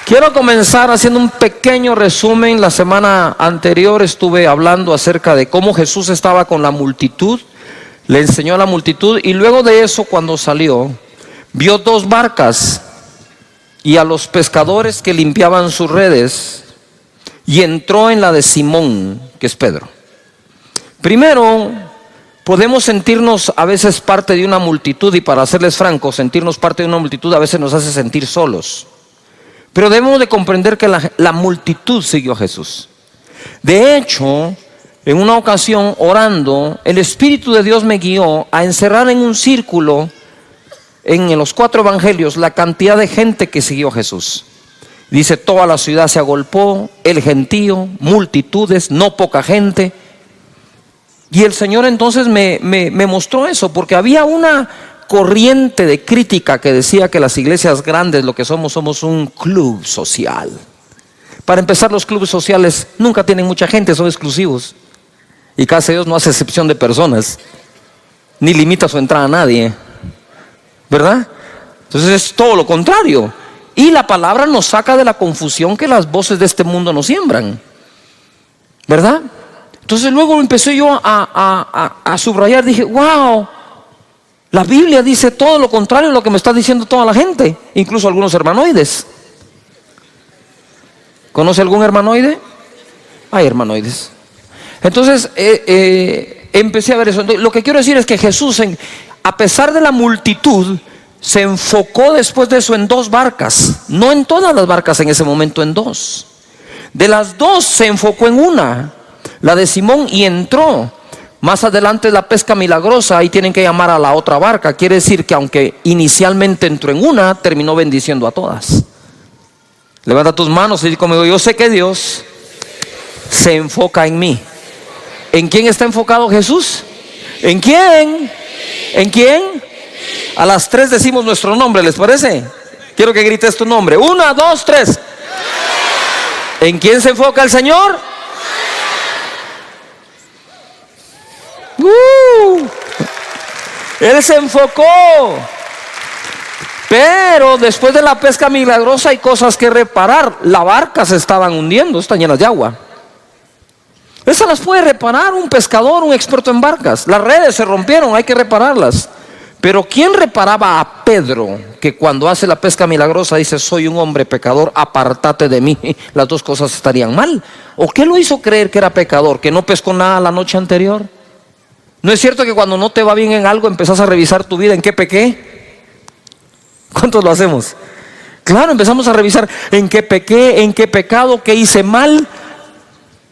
Quiero comenzar haciendo un pequeño resumen. La semana anterior estuve hablando acerca de cómo Jesús estaba con la multitud, le enseñó a la multitud, y luego de eso, cuando salió, vio dos barcas y a los pescadores que limpiaban sus redes, y entró en la de Simón, que es Pedro. Primero, podemos sentirnos a veces parte de una multitud, y para serles francos, sentirnos parte de una multitud a veces nos hace sentir solos. Pero debemos de comprender que la multitud siguió a Jesús. De hecho, en una ocasión orando, el Espíritu de Dios me guió a encerrar en un círculo en los 4 evangelios la cantidad de gente que siguió a Jesús. Dice: toda la ciudad se agolpó, el gentío, multitudes, no poca gente. Y el Señor entonces me mostró eso, porque había una corriente de crítica que decía que las iglesias grandes, lo que somos un club social. Para empezar, los clubes sociales nunca tienen mucha gente, son exclusivos, y casi Dios no hace excepción de personas, ni limita su entrada a nadie, ¿verdad? Entonces es todo lo contrario, y la palabra nos saca de la confusión que las voces de este mundo nos siembran, ¿verdad? Entonces luego empecé yo a subrayar, dije: wow, la Biblia dice todo lo contrario a lo que me está diciendo toda la gente, incluso algunos hermanoides. ¿Conoce algún hermanoide? Hay hermanoides. Entonces empecé a ver eso. Entonces, lo que quiero decir es que Jesús, a pesar de la multitud, se enfocó después de eso en 2 barcas. No en todas las barcas en ese momento, en 2. De las 2 se enfocó en una, la de Simón, y entró. Más adelante la pesca milagrosa, ahí tienen que llamar a la otra barca. Quiere decir que aunque inicialmente entró en una, terminó bendiciendo a todas. Levanta tus manos y di conmigo: yo sé que Dios se enfoca en mí. ¿En quién está enfocado Jesús? ¿En quién? ¿En quién? A las 3 decimos nuestro nombre, ¿les parece? Quiero que grites tu nombre. 1, 2, 3. ¿En quién se enfoca el Señor? Él se enfocó. Pero después de la pesca milagrosa hay cosas que reparar. La barca se estaban hundiendo, están llenas de agua. Esas las puede reparar un pescador, un experto en barcas. Las redes se rompieron, hay que repararlas. Pero ¿quién reparaba a Pedro, que cuando hace la pesca milagrosa dice: soy un hombre pecador, apártate de mí? Las dos cosas estarían mal. ¿O qué lo hizo creer que era pecador? ¿Que no pescó nada la noche anterior? ¿No es cierto que cuando no te va bien en algo empezás a revisar tu vida? ¿En qué pequé? ¿Cuántos lo hacemos? Claro, empezamos a revisar en qué pequé, en qué pecado, qué hice mal.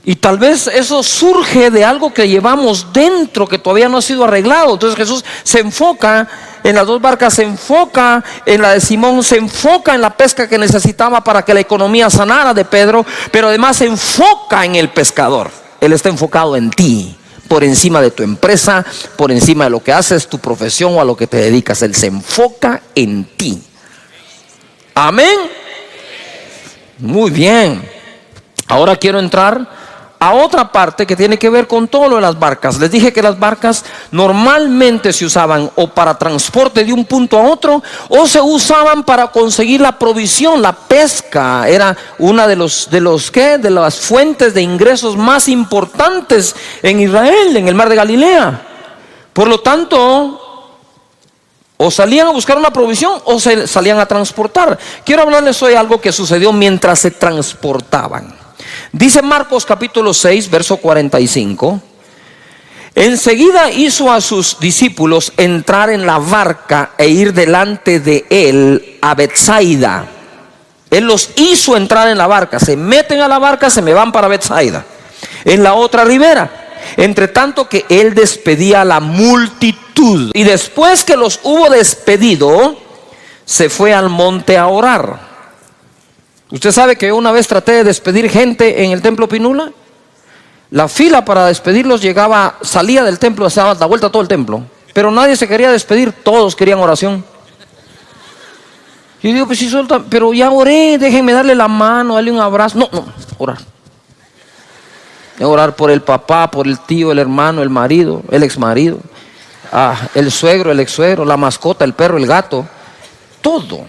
Y tal vez eso surge de algo que llevamos dentro, que todavía no ha sido arreglado. Entonces Jesús se enfoca en las 2 barcas, se enfoca en la de Simón, se enfoca en la pesca que necesitaba para que la economía sanara de Pedro, pero además se enfoca en el pescador. Él está enfocado en ti, por encima de tu empresa, por encima de lo que haces, tu profesión o a lo que te dedicas. Él se enfoca en ti. Amén. Muy bien. Ahora quiero entrar a otra parte que tiene que ver con todo lo de las barcas. Les dije que las barcas normalmente se usaban o para transporte de un punto a otro, o se usaban para conseguir la provisión. La pesca era una de las fuentes de ingresos más importantes en Israel, en el mar de Galilea. Por lo tanto, o salían a buscar una provisión o se salían a transportar. Quiero hablarles hoy algo que sucedió mientras se transportaban. Dice Marcos capítulo 6, verso 45: enseguida hizo a sus discípulos entrar en la barca e ir delante de él a Betsaida. Él los hizo entrar en la barca. Se meten a la barca, se me van para Betsaida, en la otra ribera. Entre tanto que él despedía a la multitud. Y después que los hubo despedido, se fue al monte a orar. Usted sabe que yo una vez traté de despedir gente en el templo Pinula. La fila para despedirlos salía del templo, se daba la vuelta a todo el templo, pero nadie se quería despedir, todos querían oración. Yo digo: pues sí, suelta, pero ya oré, déjenme darle la mano, darle un abrazo. No, orar. Orar por el papá, por el tío, el hermano, el marido, el exmarido, el suegro, el ex suegro, la mascota, el perro, el gato, todo.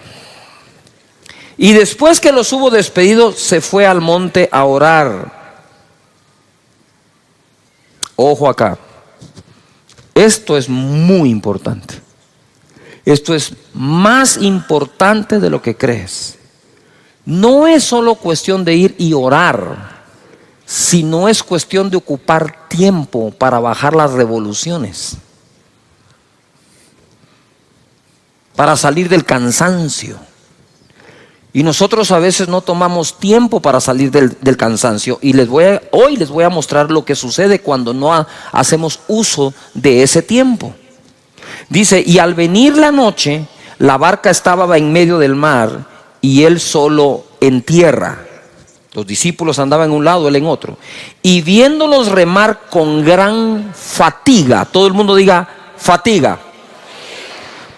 Y después que los hubo despedido, se fue al monte a orar. Ojo acá. Esto es muy importante. Esto es más importante de lo que crees. No es solo cuestión de ir y orar, sino es cuestión de ocupar tiempo para bajar las revoluciones, para salir del cansancio. Y nosotros a veces no tomamos tiempo para salir del cansancio. Y hoy les voy a mostrar lo que sucede cuando no hacemos uso de ese tiempo. Dice, y al venir la noche, la barca estaba en medio del mar y él solo en tierra. Los discípulos andaban en un lado, él en otro. Y viéndolos remar con gran fatiga, todo el mundo diga fatiga,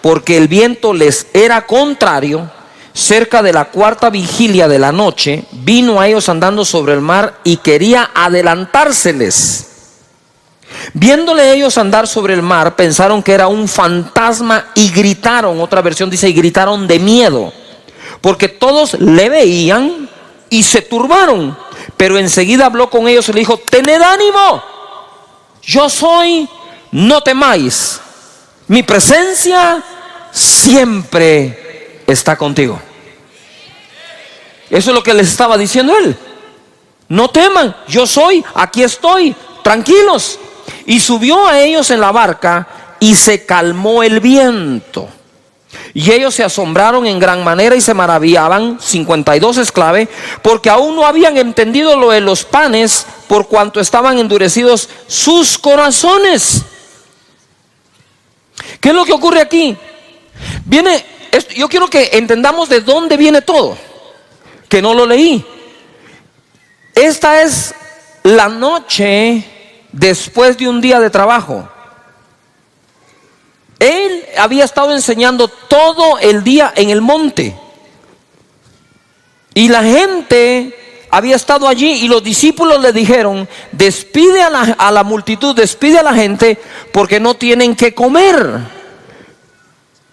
porque el viento les era contrario, cerca de la cuarta vigilia de la noche, vino a ellos andando sobre el mar y quería adelantárseles. Viéndole ellos andar sobre el mar, pensaron que era un fantasma y gritaron, otra versión dice, y gritaron de miedo, porque todos le veían y se turbaron. Pero enseguida habló con ellos y le dijo, tened ánimo, yo soy, no temáis, mi presencia siempre está contigo. Eso es lo que les estaba diciendo él. No teman, yo soy, aquí estoy, tranquilos. Y subió a ellos en la barca y se calmó el viento. Y ellos se asombraron en gran manera y se maravillaban, 52 esclavos, porque aún no habían entendido lo de los panes, por cuanto estaban endurecidos sus corazones. ¿Qué es lo que ocurre aquí? Yo quiero que entendamos de dónde viene todo, que no lo leí. Esta es la noche después de un día de trabajo. Él había estado enseñando todo el día en el monte. Y la gente había estado allí y los discípulos le dijeron, despide a la multitud, despide a la gente porque no tienen que comer.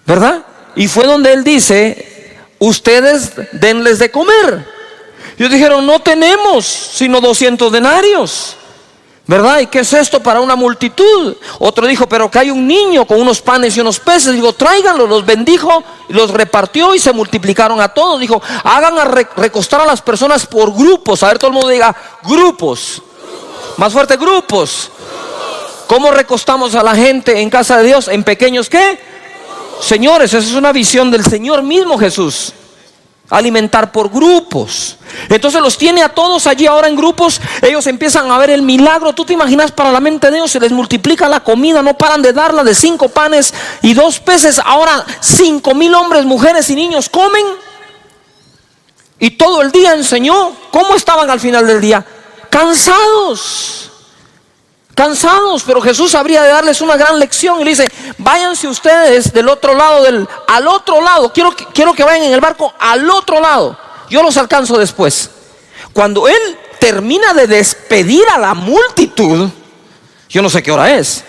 ¿Verdad? Y fue donde él dice, ustedes denles de comer. Ellos dijeron, no tenemos sino 200 denarios. ¿Verdad? ¿Y qué es esto para una multitud? Otro dijo, pero que hay un niño con unos panes y unos peces. Digo, tráiganlos. Los bendijo, los repartió y se multiplicaron a todos. Dijo, hagan recostar a las personas por grupos. A ver, todo el mundo diga, grupos. Más fuerte, grupos. ¿Cómo recostamos a la gente en casa de Dios? ¿En pequeños qué? Señores, esa es una visión del Señor mismo Jesús. Alimentar por grupos. Entonces los tiene a todos allí ahora en grupos. Ellos empiezan a ver el milagro. Tú te imaginas, para la mente de Dios se les multiplica la comida. No paran de darla, de 5 panes y 2 peces. Ahora 5,000 hombres, mujeres y niños comen. Y todo el día enseñó. ¿Cómo estaban al final del día? Cansados, pero Jesús habría de darles una gran lección y le dice, váyanse ustedes del otro lado, al otro lado, quiero que vayan en el barco al otro lado, yo los alcanzo después. Cuando él termina de despedir a la multitud, yo no sé qué hora es,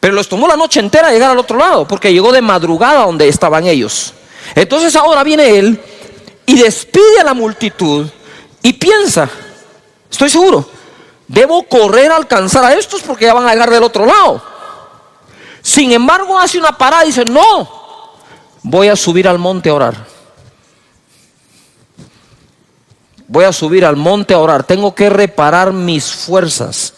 pero les tomó la noche entera llegar al otro lado, porque llegó de madrugada donde estaban ellos. Entonces ahora viene él y despide a la multitud y piensa, estoy seguro, debo correr a alcanzar a estos porque ya van a llegar del otro lado. Sin embargo, hace una parada y dice, no, voy a subir al monte a orar. Voy a subir al monte a orar. Tengo que reparar mis fuerzas.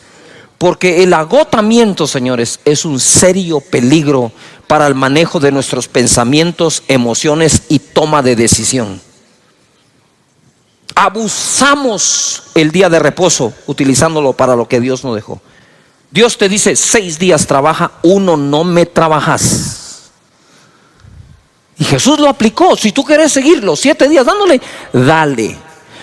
Porque el agotamiento, señores, es un serio peligro para el manejo de nuestros pensamientos, emociones y toma de decisión. Abusamos el día de reposo utilizándolo para lo que Dios nos dejó. Dios te dice 6 días trabaja, 1 no me trabajas. Y Jesús lo aplicó. Si tú quieres seguirlo 7 días dándole, dale.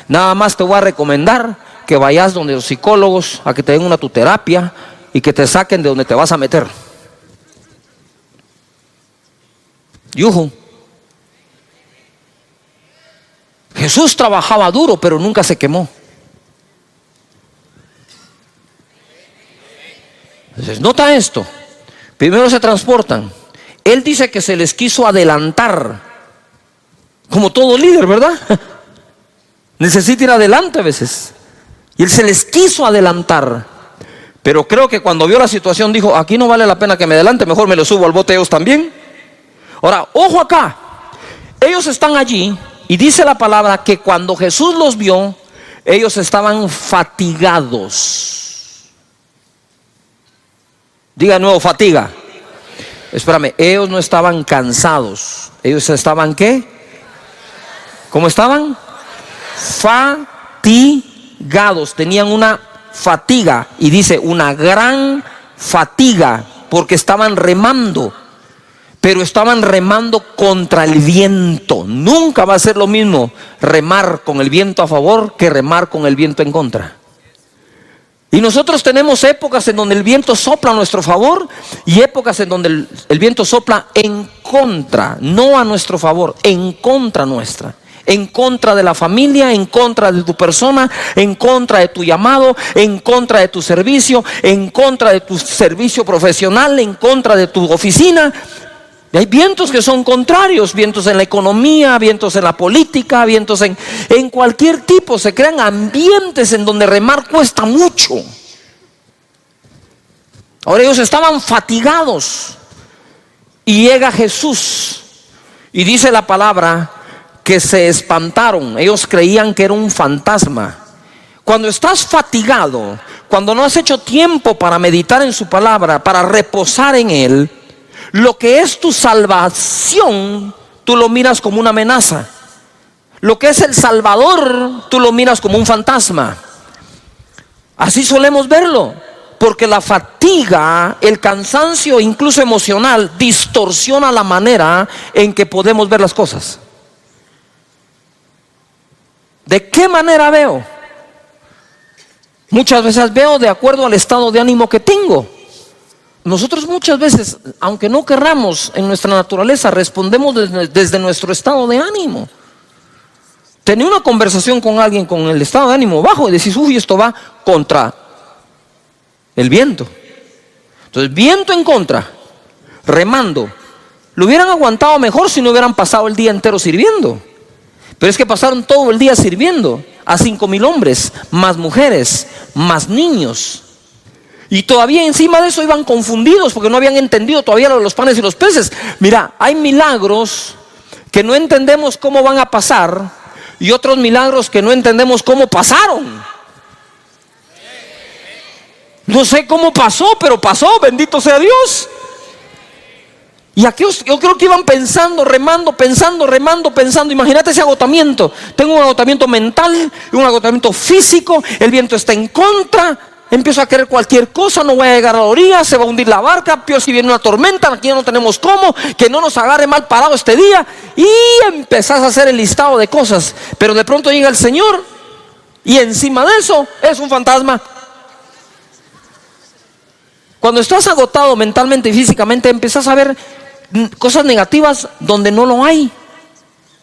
Nada más te voy a recomendar que vayas donde los psicólogos a que te den una tu terapia y que te saquen de donde te vas a meter. Yuhu. Jesús trabajaba duro, pero nunca se quemó. Entonces, nota esto. Primero se transportan. Él dice que se les quiso adelantar. Como todo líder, ¿verdad? Necesita ir adelante a veces. Y él se les quiso adelantar. Pero creo que cuando vio la situación dijo, aquí no vale la pena que me adelante, mejor me lo subo al bote ellos también. Ahora, ojo acá. Ellos están allí y dice la palabra que cuando Jesús los vio, ellos estaban fatigados. Diga de nuevo, fatiga. Espérame, ellos no estaban cansados. Ellos estaban, ¿qué? ¿Cómo estaban? Fatigados. Tenían una fatiga. Y dice, una gran fatiga. Porque estaban remando. Pero estaban remando contra el viento. Nunca va a ser lo mismo remar con el viento a favor que remar con el viento en contra. Y nosotros tenemos épocas en donde el viento sopla a nuestro favor y épocas en donde el viento sopla en contra, no a nuestro favor, en contra nuestra. En contra de la familia, en contra de tu persona, en contra de tu llamado, en contra de tu servicio, en contra de tu servicio profesional, en contra de tu oficina. Y hay vientos que son contrarios, vientos en la economía, vientos en la política, vientos en cualquier tipo. Se crean ambientes en donde remar cuesta mucho. Ahora ellos estaban fatigados y llega Jesús y dice la palabra que se espantaron. Ellos creían que era un fantasma. Cuando estás fatigado, cuando no has hecho tiempo para meditar en su palabra, para reposar en él, lo que es tu salvación, tú lo miras como una amenaza. Lo que es el Salvador, tú lo miras como un fantasma. Así solemos verlo, porque la fatiga, el cansancio, incluso emocional, distorsiona la manera en que podemos ver las cosas. ¿De qué manera veo? Muchas veces veo de acuerdo al estado de ánimo que tengo. Nosotros muchas veces, aunque no querramos, en nuestra naturaleza respondemos desde nuestro estado de ánimo. Tenía una conversación con alguien con el estado de ánimo bajo y decís, uy, esto va contra el viento. Entonces, viento en contra, remando. Lo hubieran aguantado mejor si no hubieran pasado el día entero sirviendo. Pero es que pasaron todo el día sirviendo a 5,000 hombres, más mujeres, más niños. Y todavía encima de eso iban confundidos porque no habían entendido todavía lo de los panes y los peces. Mira, hay milagros que no entendemos cómo van a pasar y otros milagros que no entendemos cómo pasaron. No sé cómo pasó, pero pasó, bendito sea Dios. Y aquellos, yo creo que iban pensando, remando. Imagínate ese agotamiento. Tengo un agotamiento mental, un agotamiento físico, el viento está en contra. Empiezo a querer cualquier cosa, no voy a llegar a la orilla, se va a hundir la barca, peor si viene una tormenta, aquí ya no tenemos cómo, que no nos agarre mal parado este día. Y empezás a hacer el listado de cosas, pero de pronto llega el Señor y encima de eso es un fantasma. Cuando estás agotado mentalmente y físicamente, empezás a ver cosas negativas donde no lo hay.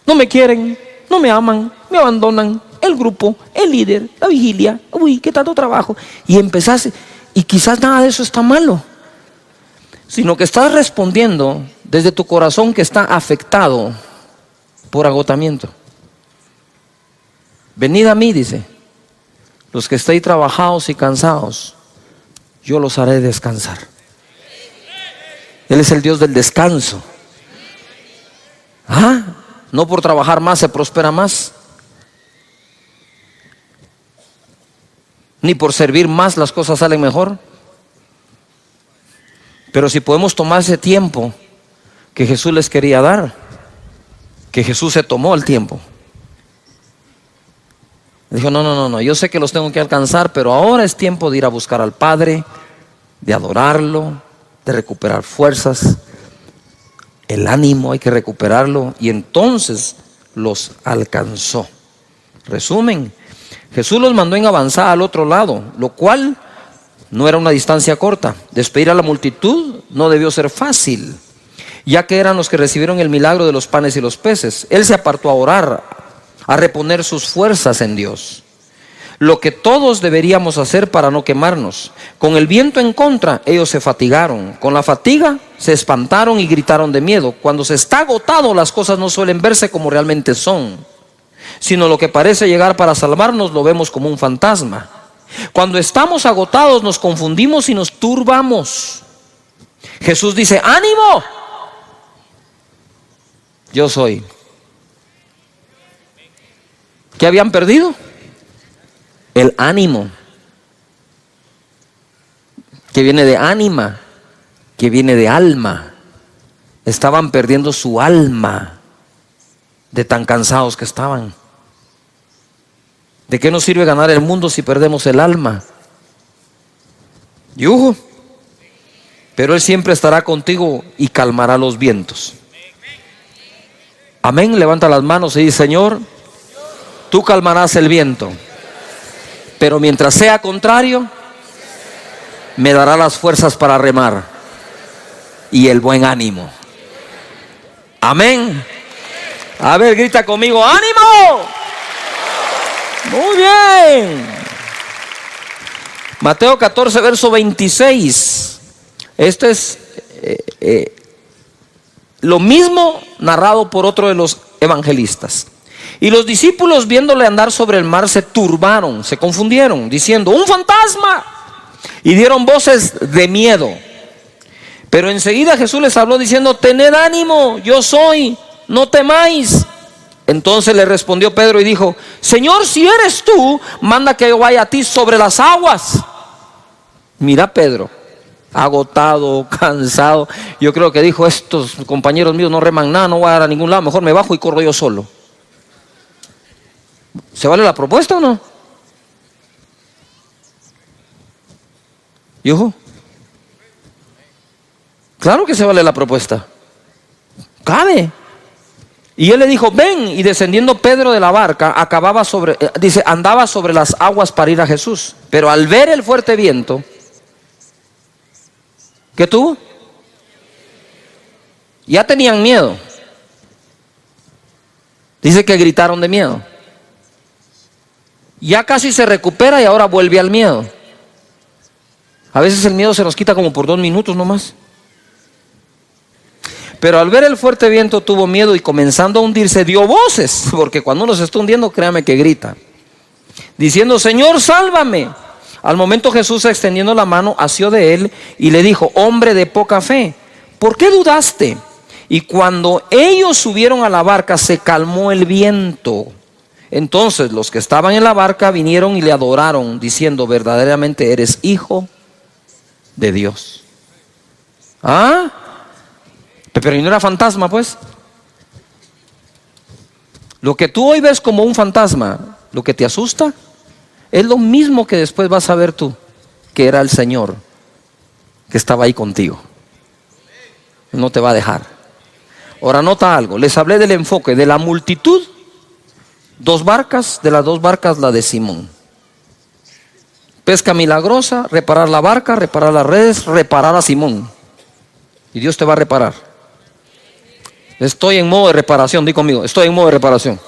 No me quieren, no me aman, me abandonan. El grupo, el líder, la vigilia, uy, qué tanto trabajo. Y empezás, y quizás nada de eso está malo, sino que estás respondiendo desde tu corazón que está afectado por agotamiento. Venid a mí, dice, los que estéis trabajados y cansados, yo los haré descansar. Él es el Dios del descanso. No por trabajar más se prospera más, ni por servir más las cosas salen mejor. Pero si podemos tomar ese tiempo que Jesús les quería dar, que Jesús se tomó el tiempo. Dijo, no, yo sé que los tengo que alcanzar, pero ahora es tiempo de ir a buscar al Padre, de adorarlo, de recuperar fuerzas, el ánimo hay que recuperarlo, y entonces los alcanzó. Resumen, Jesús los mandó en avanzada al otro lado, lo cual no era una distancia corta. Despedir a la multitud no debió ser fácil, ya que eran los que recibieron el milagro de los panes y los peces. Él se apartó a orar, a reponer sus fuerzas en Dios. Lo que todos deberíamos hacer para no quemarnos. Con el viento en contra, ellos se fatigaron. Con la fatiga, se espantaron y gritaron de miedo. Cuando se está agotado, las cosas no suelen verse como realmente son, sino lo que parece llegar para salvarnos lo vemos como un fantasma. Cuando estamos agotados nos confundimos y nos turbamos. Jesús dice: ánimo, yo soy. ¿Qué habían perdido? El ánimo, que viene de ánima, que viene de alma. Estaban perdiendo su alma de tan cansados que estaban. ¿De qué nos sirve ganar el mundo si perdemos el alma? Yuhu. Pero Él siempre estará contigo y calmará los vientos. Amén. Levanta las manos y dice: Señor, tú calmarás el viento, pero mientras sea contrario, me dará las fuerzas para remar y el buen ánimo. Amén. A ver, grita conmigo: ánimo. Muy bien. Mateo 14, verso 26. Este es lo mismo narrado por otro de los evangelistas. Y los discípulos, viéndole andar sobre el mar, se turbaron, se confundieron, diciendo: ¡un fantasma! Y dieron voces de miedo. Pero enseguida Jesús les habló diciendo: tened ánimo, yo soy, no temáis. Entonces le respondió Pedro y dijo: Señor, si eres tú, manda que yo vaya a ti sobre las aguas. Mira Pedro, agotado, cansado. Yo creo que dijo: estos compañeros míos no reman nada, no voy a dar a ningún lado, mejor me bajo y corro yo solo. ¿Se vale la propuesta o no? ¿Yujo? Claro que se vale la propuesta. Cabe. Y él le dijo: ven. Y descendiendo Pedro de la barca, andaba sobre las aguas para ir a Jesús. Pero al ver el fuerte viento, ¿qué tuvo? Ya tenían miedo. Dice que gritaron de miedo. Ya casi se recupera y ahora vuelve al miedo. A veces el miedo se nos quita como por 2 minutos nomás. Pero al ver el fuerte viento tuvo miedo y comenzando a hundirse dio voces, porque cuando uno se está hundiendo, créame que grita, diciendo: Señor, sálvame. Al momento Jesús, extendiendo la mano, asió de él y le dijo: hombre de poca fe, ¿por qué dudaste? Y cuando ellos subieron a la barca, se calmó el viento. Entonces los que estaban en la barca vinieron y le adoraron, diciendo: verdaderamente eres hijo de Dios. ¿Ah? Pero ¿y no era fantasma, pues? Lo que tú hoy ves como un fantasma, lo que te asusta, es lo mismo que después vas a ver tú, que era el Señor que estaba ahí contigo. No te va a dejar. Ahora nota algo, les hablé del enfoque de la multitud. 2 barcas, de las 2 barcas la de Simón. Pesca milagrosa, reparar la barca, reparar las redes, reparar a Simón. Y Dios te va a reparar. Estoy en modo de reparación, di conmigo, estoy en modo de reparación.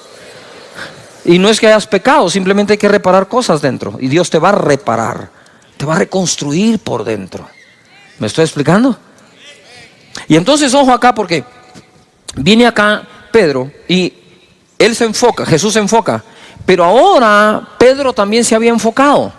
Y no es que hayas pecado, simplemente hay que reparar cosas dentro. Y Dios te va a reparar, te va a reconstruir por dentro. ¿Me estoy explicando? Y entonces ojo acá, porque viene acá Pedro y él se enfoca, Jesús se enfoca. Pero ahora Pedro también se había enfocado.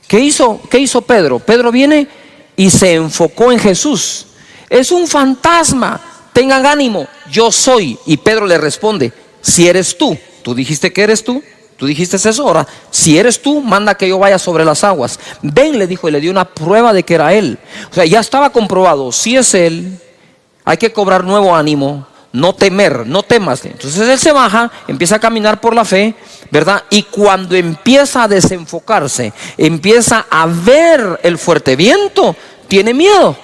¿Qué hizo Pedro? Pedro viene y se enfocó en Jesús. Es un fantasma, tengan ánimo, yo soy. Y Pedro le responde: si eres tú, tú dijiste que eres tú dijiste eso, ahora si eres tú, manda que yo vaya sobre las aguas. Ven, le dijo, y le dio una prueba de que era él. O sea, ya estaba comprobado, si es él, hay que cobrar nuevo ánimo, no temer, no temas. Entonces él se baja, empieza a caminar por la fe, ¿verdad? Y cuando empieza a desenfocarse, empieza a ver el fuerte viento, tiene miedo.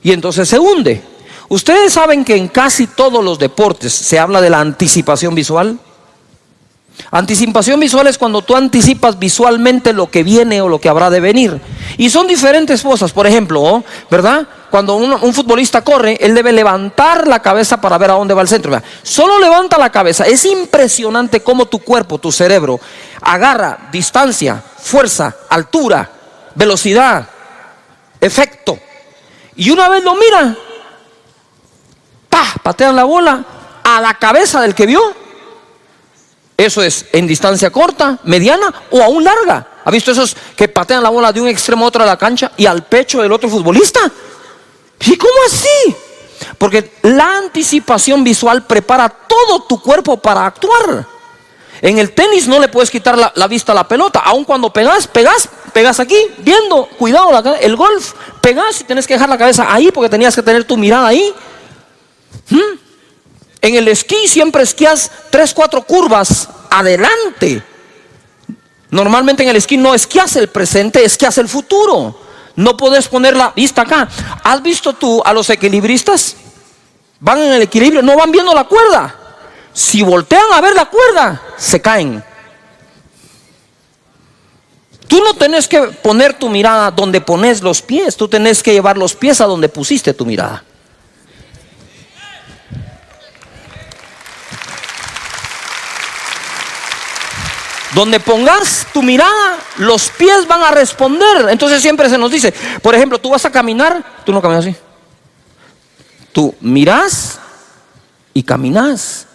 Y entonces se hunde. Ustedes saben que en casi todos los deportes se habla de la anticipación visual. Anticipación visual es cuando tú anticipas visualmente lo que viene o lo que habrá de venir. Y son diferentes cosas. Por ejemplo, ¿verdad? Cuando un futbolista corre, él debe levantar la cabeza para ver a dónde va el centro. Solo levanta la cabeza. Es impresionante cómo tu cuerpo, tu cerebro, agarra distancia, fuerza, altura, velocidad, efecto. Y una vez lo mira, ¡pah! Patean la bola a la cabeza del que vio. Eso es en distancia corta, mediana o aún larga. ¿Ha visto esos que patean la bola de un extremo a otro de la cancha y al pecho del otro futbolista? ¿Y cómo así? Porque la anticipación visual prepara todo tu cuerpo para actuar. En el tenis no le puedes quitar la vista a la pelota. Aun cuando pegas aquí, viendo, cuidado, el golf, pegas y tienes que dejar la cabeza ahí porque tenías que tener tu mirada ahí. En el esquí siempre esquías 3-4 curvas adelante. Normalmente en el esquí no esquías el presente, esquías el futuro. No puedes poner la vista acá. ¿Has visto tú a los equilibristas? Van en el equilibrio, no van viendo la cuerda. Si voltean a ver la cuerda, se caen. Tú no tenés que poner tu mirada donde pones los pies. Tú tenés que llevar los pies a donde pusiste tu mirada. Donde pongas tu mirada, los pies van a responder. Entonces siempre se nos dice, por ejemplo, tú vas a caminar, tú no caminas así. Tú mirás y caminás.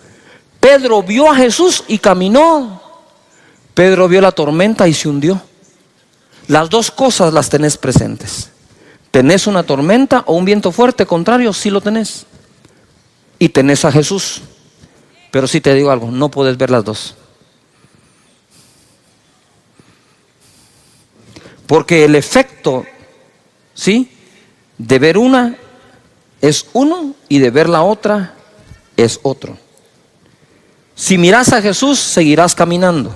Pedro vio a Jesús y caminó. Pedro vio la tormenta y se hundió. Las dos cosas las tenés presentes. ¿Tenés una tormenta o un viento fuerte? Contrario, sí lo tenés. Y tenés a Jesús. Pero sí te digo algo, no puedes ver las dos. Porque el efecto, ¿sí?, de ver una es uno y de ver la otra es otro. Si miras a Jesús, seguirás caminando.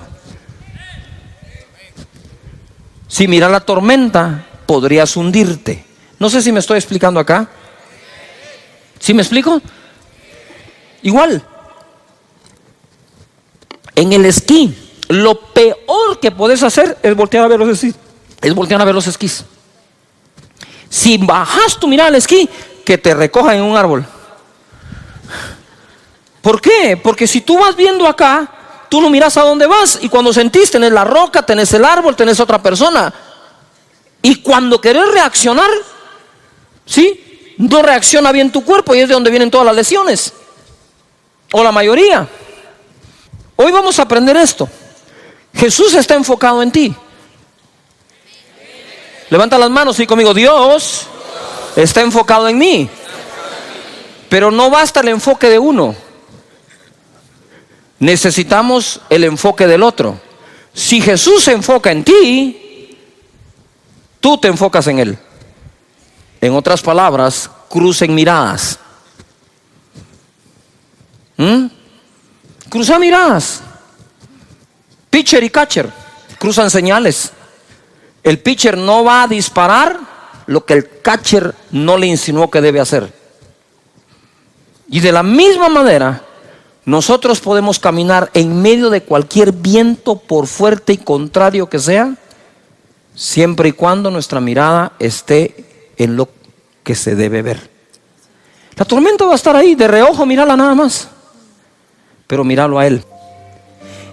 Si miras la tormenta, podrías hundirte. No sé si me estoy explicando acá. ¿Sí me explico? Igual. En el esquí, lo peor que podés hacer es voltear a ver los esquís. Si bajas tu mirada al esquí, que te recojan en un árbol. ¿Por qué? Porque si tú vas viendo acá, tú no miras a dónde vas. Y cuando sentís, tenés la roca, tenés el árbol, tenés otra persona. Y cuando querés reaccionar, ¿sí?, no reacciona bien tu cuerpo y es de donde vienen todas las lesiones. O la mayoría. Hoy vamos a aprender esto. Jesús está enfocado en ti. Levanta las manos y conmigo. Dios está enfocado en mí. Pero no basta el enfoque de uno. Necesitamos el enfoque del otro. Si Jesús se enfoca en ti, tú te enfocas en Él. En otras palabras, crucen miradas. Cruza miradas. Pitcher y catcher cruzan señales. El pitcher no va a disparar lo que el catcher no le insinuó que debe hacer. Y de la misma manera, nosotros podemos caminar en medio de cualquier viento, por fuerte y contrario que sea, siempre y cuando nuestra mirada esté en lo que se debe ver. La tormenta va a estar ahí, de reojo, mírala nada más, pero míralo a Él.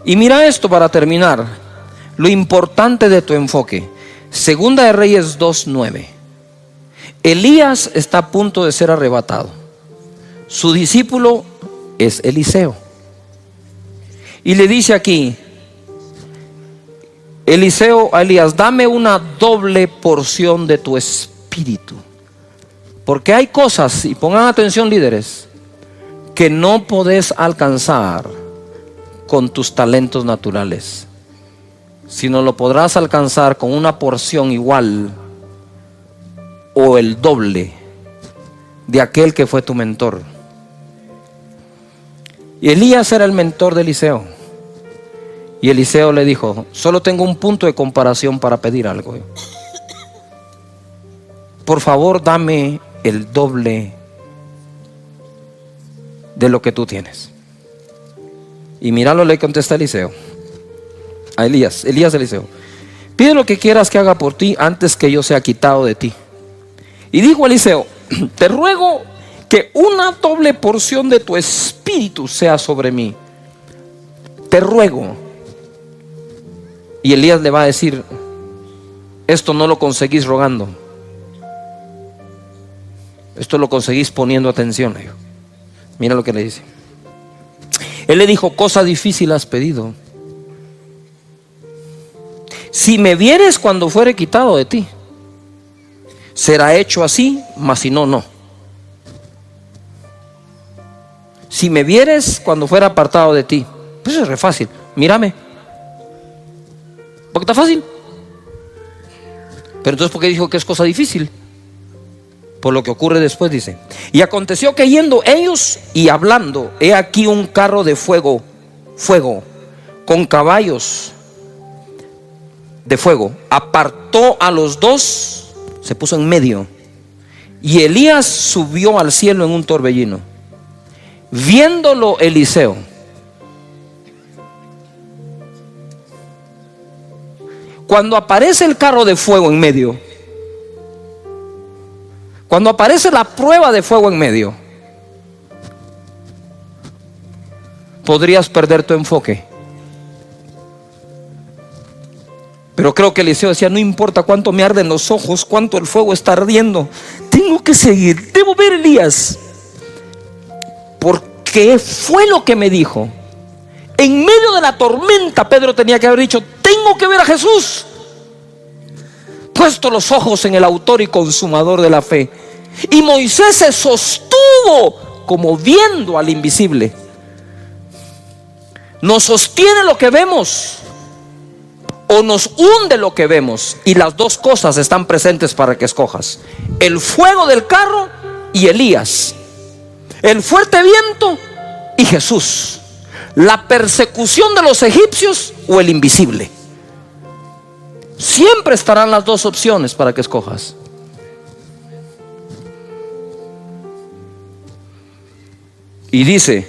Y mira esto para terminar, lo importante de tu enfoque. Segunda de Reyes 2:9. Elías está a punto de ser arrebatado. Su discípulo es Eliseo. Y le dice aquí Eliseo a Elías: dame una doble porción de tu espíritu. Porque hay cosas, y pongan atención líderes, que no podés alcanzar con tus talentos naturales, sino lo podrás alcanzar con una porción igual o el doble de aquel que fue tu mentor. Y Elías era el mentor de Eliseo. Y Eliseo le dijo: solo tengo un punto de comparación para pedir algo. Por favor, dame el doble de lo que tú tienes. Y míralo, le contesta Eliseo a Elías, Eliseo: pide lo que quieras que haga por ti antes que yo sea quitado de ti. Y dijo Eliseo: te ruego que una doble porción de tu espíritu sea sobre mí. Te ruego. Y Elías le va a decir: esto no lo conseguís rogando, Esto lo conseguís poniendo atención. Mira lo que le dice. Él le dijo: cosa difícil has pedido. Si me vieres cuando fuere quitado de ti, será hecho así, mas si no, no. Si me vieres cuando fuera apartado de ti, pues es re fácil. Mírame. Porque está fácil. Pero entonces, ¿por qué dijo que es cosa difícil? Por lo que ocurre después, dice: y aconteció que yendo ellos y hablando, he aquí un carro de fuego, con caballos de fuego, apartó a los dos, se puso en medio, y Elías subió al cielo en un torbellino. Viéndolo Eliseo, cuando aparece el carro de fuego en medio, cuando aparece la prueba de fuego en medio, podrías perder tu enfoque. Pero creo que Eliseo decía: no importa cuánto me arden los ojos, cuánto el fuego está ardiendo, tengo que seguir, debo ver a Elías, porque fue lo que me dijo. En medio de la tormenta, Pedro tenía que haber dicho: tengo que ver a Jesús. Puesto los ojos en el autor y consumador de la fe. Y Moisés se sostuvo como viendo al invisible. Nos sostiene lo que vemos o nos hunde lo que vemos, y las dos cosas están presentes para que escojas: el fuego del carro y Elías, el fuerte viento y Jesús, la persecución de los egipcios o el invisible. Siempre estarán las dos opciones para que escojas. Y dice: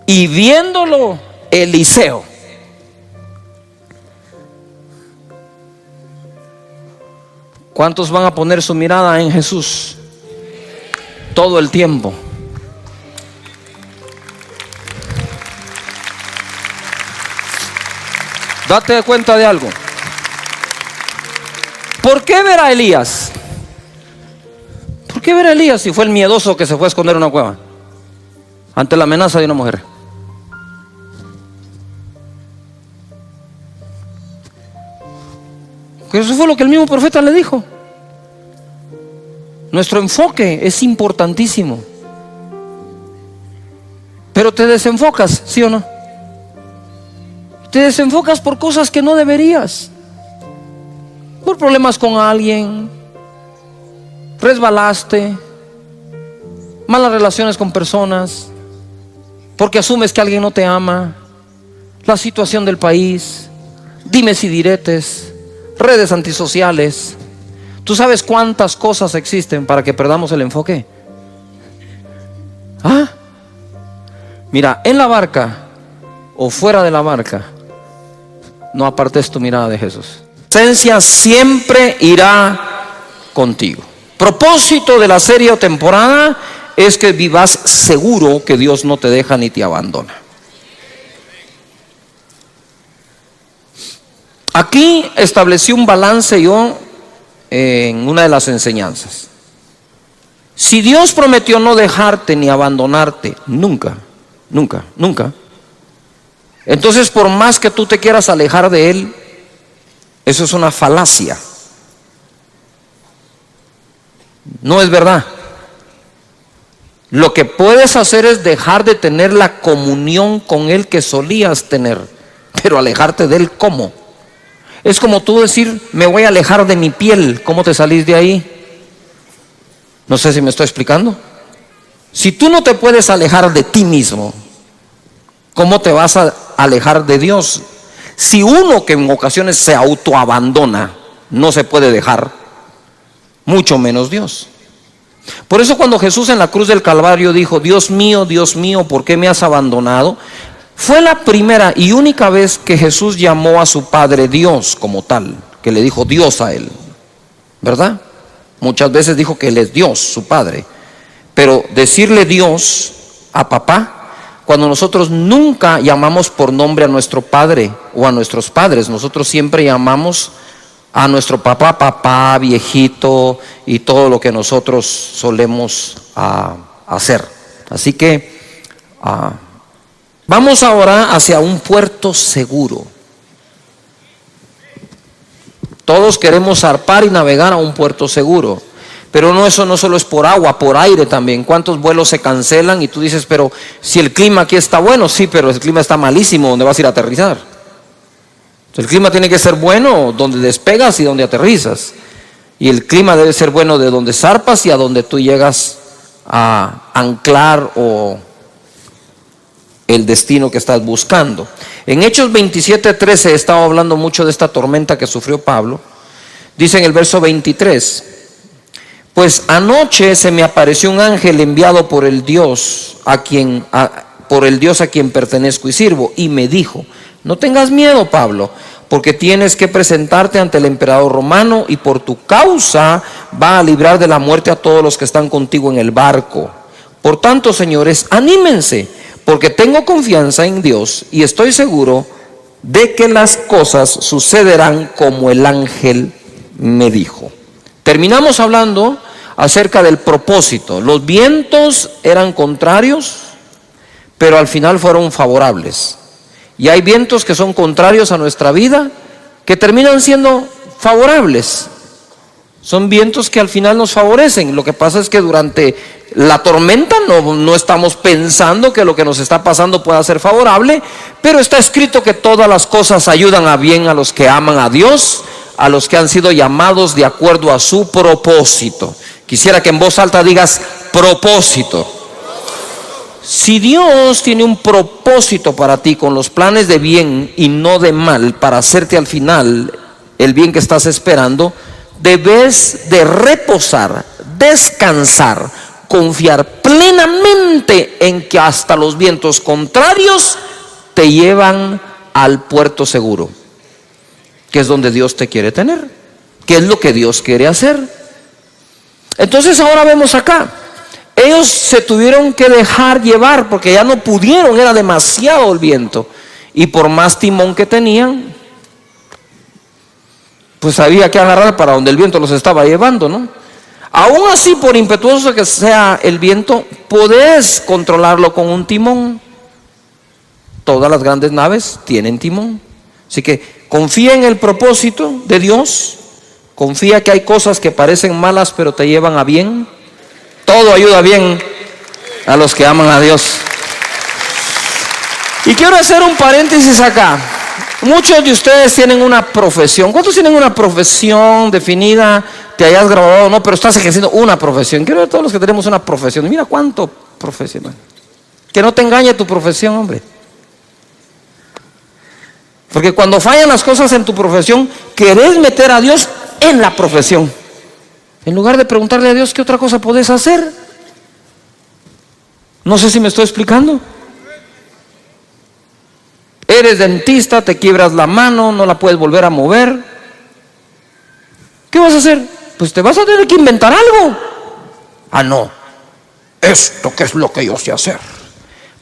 y viéndolo Eliseo. ¿Cuántos van a poner su mirada en Jesús todo el tiempo? Date cuenta de algo. ¿Por qué ver a Elías? ¿Por qué ver a Elías si fue el miedoso que se fue a esconder en una cueva ante la amenaza de una mujer? Que eso fue lo que el mismo profeta le dijo. Nuestro enfoque es importantísimo. Pero te desenfocas, ¿sí o no? Te desenfocas por cosas que no deberías. Por problemas con alguien, resbalaste, malas relaciones con personas, porque asumes que alguien no te ama, la situación del país, dimes y diretes, redes antisociales. ¿Tú sabes cuántas cosas existen para que perdamos el enfoque? Mira, en la barca o fuera de la barca, no apartes tu mirada de Jesús. Su presencia siempre irá contigo. Propósito de la serie o temporada es que vivas seguro que Dios no te deja ni te abandona. Aquí establecí un balance yo en una de las enseñanzas. Si Dios prometió no dejarte ni abandonarte, nunca, nunca, nunca, entonces por más que tú te quieras alejar de Él, eso es una falacia. No es verdad. Lo que puedes hacer es dejar de tener la comunión con Él que solías tener, pero alejarte de Él, ¿cómo? Es como tú decir: me voy a alejar de mi piel. ¿Cómo te salís de ahí? No sé si me estoy explicando. Si tú no te puedes alejar de ti mismo, ¿cómo te vas a alejar de Dios? Si uno que en ocasiones se autoabandona no se puede dejar, mucho menos Dios. Por eso cuando Jesús en la cruz del Calvario dijo: Dios mío, ¿por qué me has abandonado?, fue la primera y única vez que Jesús llamó a su Padre Dios como tal, que le dijo Dios a Él, ¿verdad? Muchas veces dijo que Él es Dios, su Padre. Pero decirle Dios a papá, cuando nosotros nunca llamamos por nombre a nuestro padre o a nuestros padres, nosotros siempre llamamos a nuestro papá, viejito y todo lo que nosotros solemos hacer. Así que vamos ahora hacia un puerto seguro. Todos queremos zarpar y navegar a un puerto seguro, pero no, eso no solo es por agua, por aire también. ¿Cuántos vuelos se cancelan? Y tú dices, pero si el clima aquí está bueno, sí, pero el clima está malísimo, ¿dónde vas a ir a aterrizar? El clima tiene que ser bueno donde despegas y donde aterrizas, y el clima debe ser bueno de donde zarpas y a donde tú llegas a anclar o el destino que estás buscando. En Hechos 27:13 he estado hablando mucho de esta tormenta que sufrió Pablo. Dice en el verso 23: pues anoche se me apareció un ángel enviado por el Dios a quien pertenezco y sirvo, y me dijo: no tengas miedo, Pablo, porque tienes que presentarte ante el emperador romano, y por tu causa va a librar de la muerte a todos los que están contigo en el barco. Por tanto, señores, anímense, porque tengo confianza en Dios y estoy seguro de que las cosas sucederán como el ángel me dijo. Terminamos hablando acerca del propósito. Los vientos eran contrarios, pero al final fueron favorables. Y hay vientos que son contrarios a nuestra vida, que terminan siendo favorables. Son vientos que al final nos favorecen. Lo que pasa es que durante la tormenta no estamos pensando que lo que nos está pasando pueda ser favorable, pero está escrito que todas las cosas ayudan a bien a los que aman a Dios, a los que han sido llamados de acuerdo a su propósito. Quisiera que en voz alta digas: propósito. Si Dios tiene un propósito para ti, con los planes de bien y no de mal, para hacerte al final el bien que estás esperando, debes de reposar, descansar, confiar plenamente en que hasta los vientos contrarios te llevan al puerto seguro, que es donde Dios te quiere tener, que es lo que Dios quiere hacer. Entonces ahora vemos acá, ellos se tuvieron que dejar llevar porque ya no pudieron, era demasiado el viento, y por más timón que tenían, pues había que agarrar para donde el viento los estaba llevando, ¿no? Aún así, por impetuoso que sea el viento, podés controlarlo con un timón. Todas las grandes naves tienen timón. Así que confía en el propósito de Dios. Confía que hay cosas que parecen malas pero te llevan a bien. Todo ayuda bien a los que aman a Dios. Y quiero hacer un paréntesis acá. Muchos de ustedes tienen una profesión. ¿Cuántos tienen una profesión definida? Te hayas graduado o no, pero estás ejerciendo una profesión. Quiero ver a todos los que tenemos una profesión. Mira cuánto profesional. Que no te engañe tu profesión, hombre. Porque cuando fallan las cosas en tu profesión, querés meter a Dios en la profesión, en lugar de preguntarle a Dios qué otra cosa podés hacer. No sé si me estoy explicando. Eres dentista, te quiebras la mano, no la puedes volver a mover. ¿Qué vas a hacer? Pues te vas a tener que inventar algo. Ah, no, esto que es lo que yo sé hacer.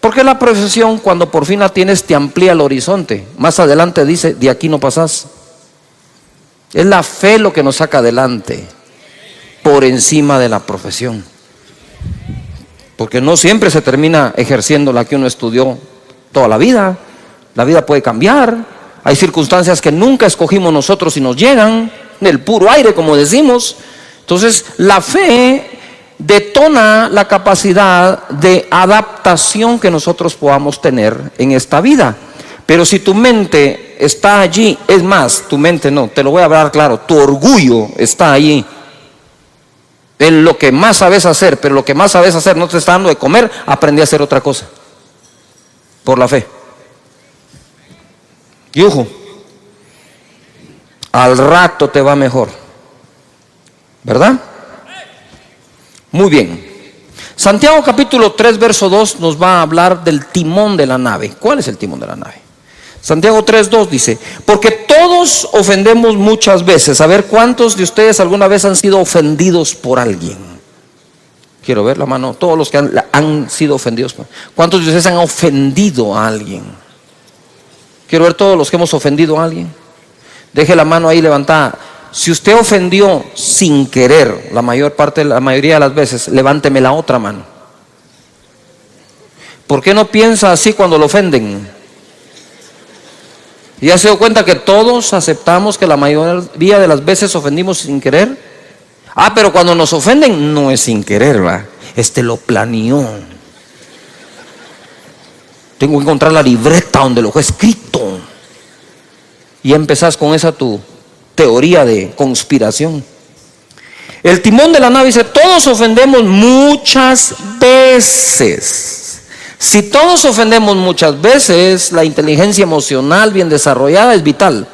Porque la profesión, cuando por fin la tienes, te amplía el horizonte. Más adelante dice: de aquí no pasás. Es la fe lo que nos saca adelante, por encima de la profesión. Porque no siempre se termina ejerciendo la que uno estudió toda la vida. La vida puede cambiar. Hay circunstancias que nunca escogimos nosotros y nos llegan del puro aire, como decimos. Entonces la fe detona la capacidad de adaptación que nosotros podamos tener en esta vida. Pero si tu mente está allí, es más, tu mente no, te lo voy a hablar claro, tu orgullo está allí en lo que más sabes hacer, pero lo que más sabes hacer no te está dando de comer, aprendí a hacer otra cosa por la fe. Y ojo, al rato te va mejor, ¿verdad? Muy bien. Santiago capítulo 3 verso 2 nos va a hablar del timón de la nave. ¿Cuál es el timón de la nave? Santiago 3:2 dice: porque todos ofendemos muchas veces. A ver, ¿cuántos de ustedes alguna vez han sido ofendidos por alguien? Quiero ver la mano. Todos los que han sido ofendidos. ¿Cuántos de ustedes han ofendido a alguien? Quiero ver todos los que hemos ofendido a alguien. Deje la mano ahí levantada. si usted ofendió sin querer, la mayoría de las veces, levánteme la otra mano. ¿Por qué no piensa así cuando lo ofenden? ¿Ya se dio cuenta que todos aceptamos que la mayoría de las veces ofendimos sin querer? Pero cuando nos ofenden no es sin querer, ¿va? Lo planeó. Tengo que encontrar la libreta donde lo fue escrito. Y empezás con esa tu teoría de conspiración. El timón de la nave dice: todos ofendemos muchas veces. Si todos ofendemos muchas veces, la inteligencia emocional bien desarrollada es vital.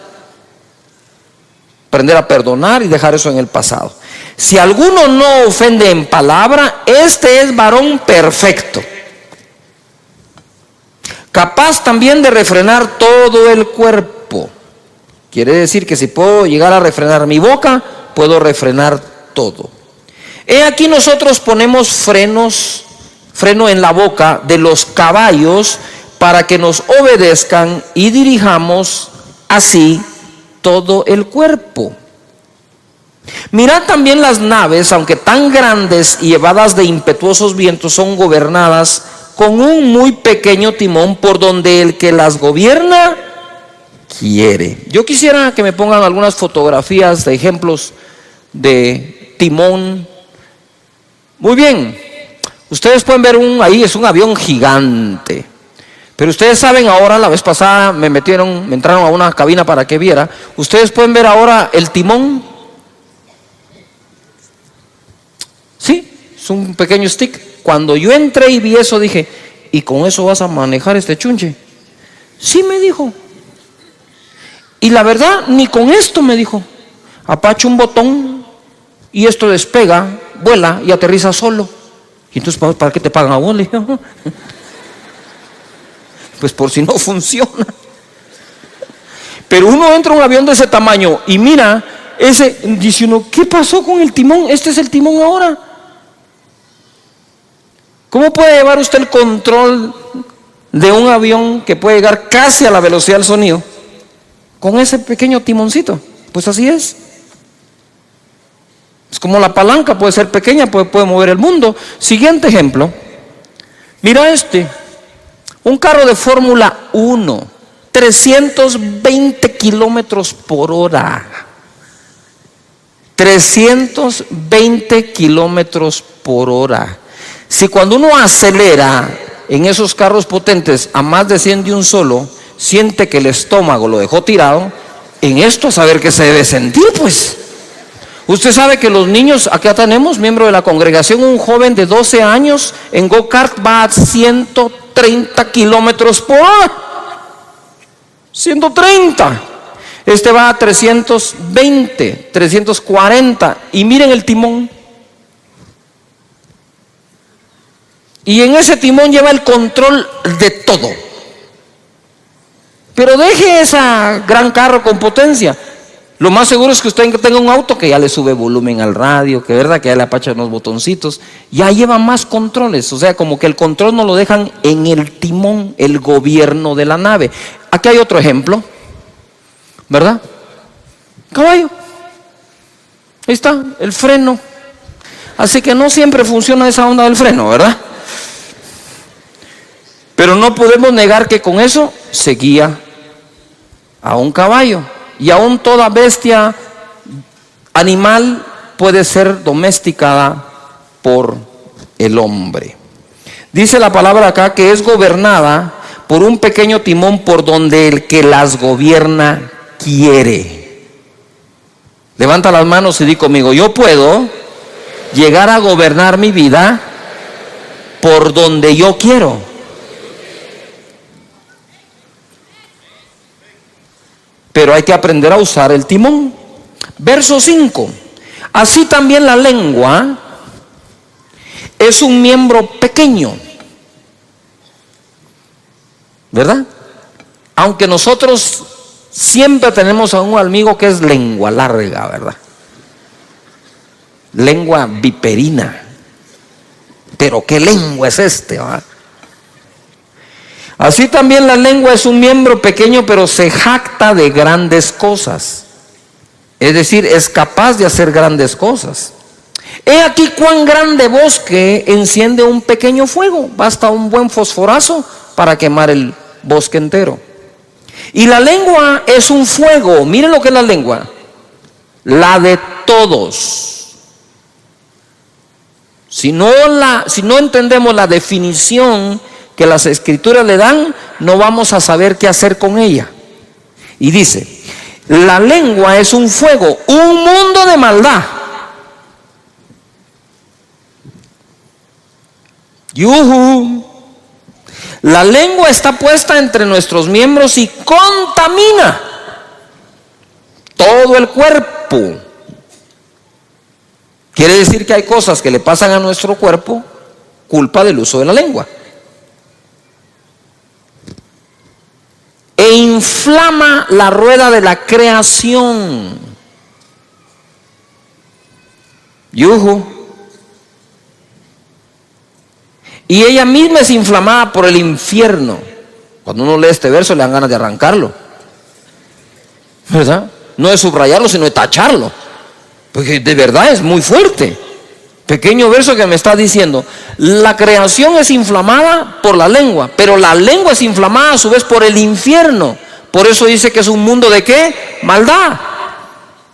Aprender a perdonar y dejar eso en el pasado. Si alguno no ofende en palabra, este es varón perfecto, capaz también de refrenar todo el cuerpo. Quiere decir que si puedo llegar a refrenar mi boca, puedo refrenar todo. He aquí nosotros ponemos freno en la boca de los caballos para que nos obedezcan y dirijamos así todo el cuerpo. Mirad también las naves, aunque tan grandes y llevadas de impetuosos vientos, son gobernadas con un muy pequeño timón por donde el que las gobierna quiere. Yo quisiera que me pongan algunas fotografías de ejemplos de timón. Muy bien, ustedes pueden ver ahí es un avión gigante. Pero ustedes saben ahora, la vez pasada me entraron a una cabina para que viera. Ustedes pueden ver ahora el timón. Sí, es un pequeño stick. Cuando yo entré y vi eso dije: ¿y con eso vas a manejar este chunche? Sí, me dijo. Y la verdad, ni con esto, me dijo. Apacha un botón y esto despega, vuela y aterriza solo. Y entonces, ¿para qué te pagan a vos? Le dije: pues por si no funciona. Pero uno entra a un avión de ese tamaño y mira dice uno: ¿qué pasó con el timón? Este es el timón ahora. ¿Cómo puede llevar usted el control de un avión que puede llegar casi a la velocidad del sonido con ese pequeño timoncito? Pues así es. Es como la palanca, puede ser pequeña, puede mover el mundo. Siguiente ejemplo. Mira un carro de Fórmula 1, 320 kilómetros por hora. 320 kilómetros por hora. Si cuando uno acelera en esos carros potentes a más de 100 de un solo, siente que el estómago lo dejó tirado, en esto a saber qué se debe sentir, pues. Usted sabe que los niños, acá tenemos miembro de la congregación, un joven de 12 años en go-kart va a 130 kilómetros por hora. 130. Este va a 320, 340. Y miren el timón. Y en ese timón lleva el control de todo. Pero deje ese gran carro con potencia. Lo más seguro es que usted tenga un auto que ya le sube volumen al radio, que verdad que ya le apacha unos botoncitos, ya lleva más controles. O sea, como que el control no lo dejan en el timón, el gobierno de la nave. Aquí hay otro ejemplo, ¿verdad? Caballo. Ahí está, el freno. Así que no siempre funciona esa onda del freno, ¿verdad? Pero no podemos negar que con eso se guía a un caballo. Y aún toda bestia animal puede ser domesticada por el hombre. Dice la palabra acá que es gobernada por un pequeño timón por donde el que las gobierna quiere. Levanta las manos y di conmigo: yo puedo llegar a gobernar mi vida por donde yo quiero. Pero hay que aprender a usar el timón. Verso 5. Así también la lengua es un miembro pequeño, ¿verdad? Aunque nosotros siempre tenemos a un amigo que es lengua larga, ¿verdad? Lengua viperina. Pero ¿qué lengua es ¿verdad? Así también la lengua es un miembro pequeño, pero se jacta de grandes cosas. Es decir, es capaz de hacer grandes cosas. He aquí cuán grande bosque enciende un pequeño fuego. Basta un buen fosforazo para quemar el bosque entero. Y la lengua es un fuego. Miren lo que es la lengua. La de todos. Si no entendemos la definición que las escrituras le dan, no vamos a saber qué hacer con ella. Y dice, la lengua es un fuego, un mundo de maldad. ¡Yujú! La lengua está puesta entre nuestros miembros y contamina todo el cuerpo. Quiere decir que hay cosas que le pasan a nuestro cuerpo culpa del uso de la lengua. E inflama la rueda de la creación. Yujú. Y ella misma es inflamada por el infierno. Cuando uno lee este verso le dan ganas de arrancarlo, ¿verdad? No de subrayarlo, sino de tacharlo, porque de verdad es muy fuerte. Pequeño verso que me está diciendo, la creación es inflamada por la lengua, pero la lengua es inflamada a su vez por el infierno. Por eso dice que es un mundo de ¿qué? Maldad.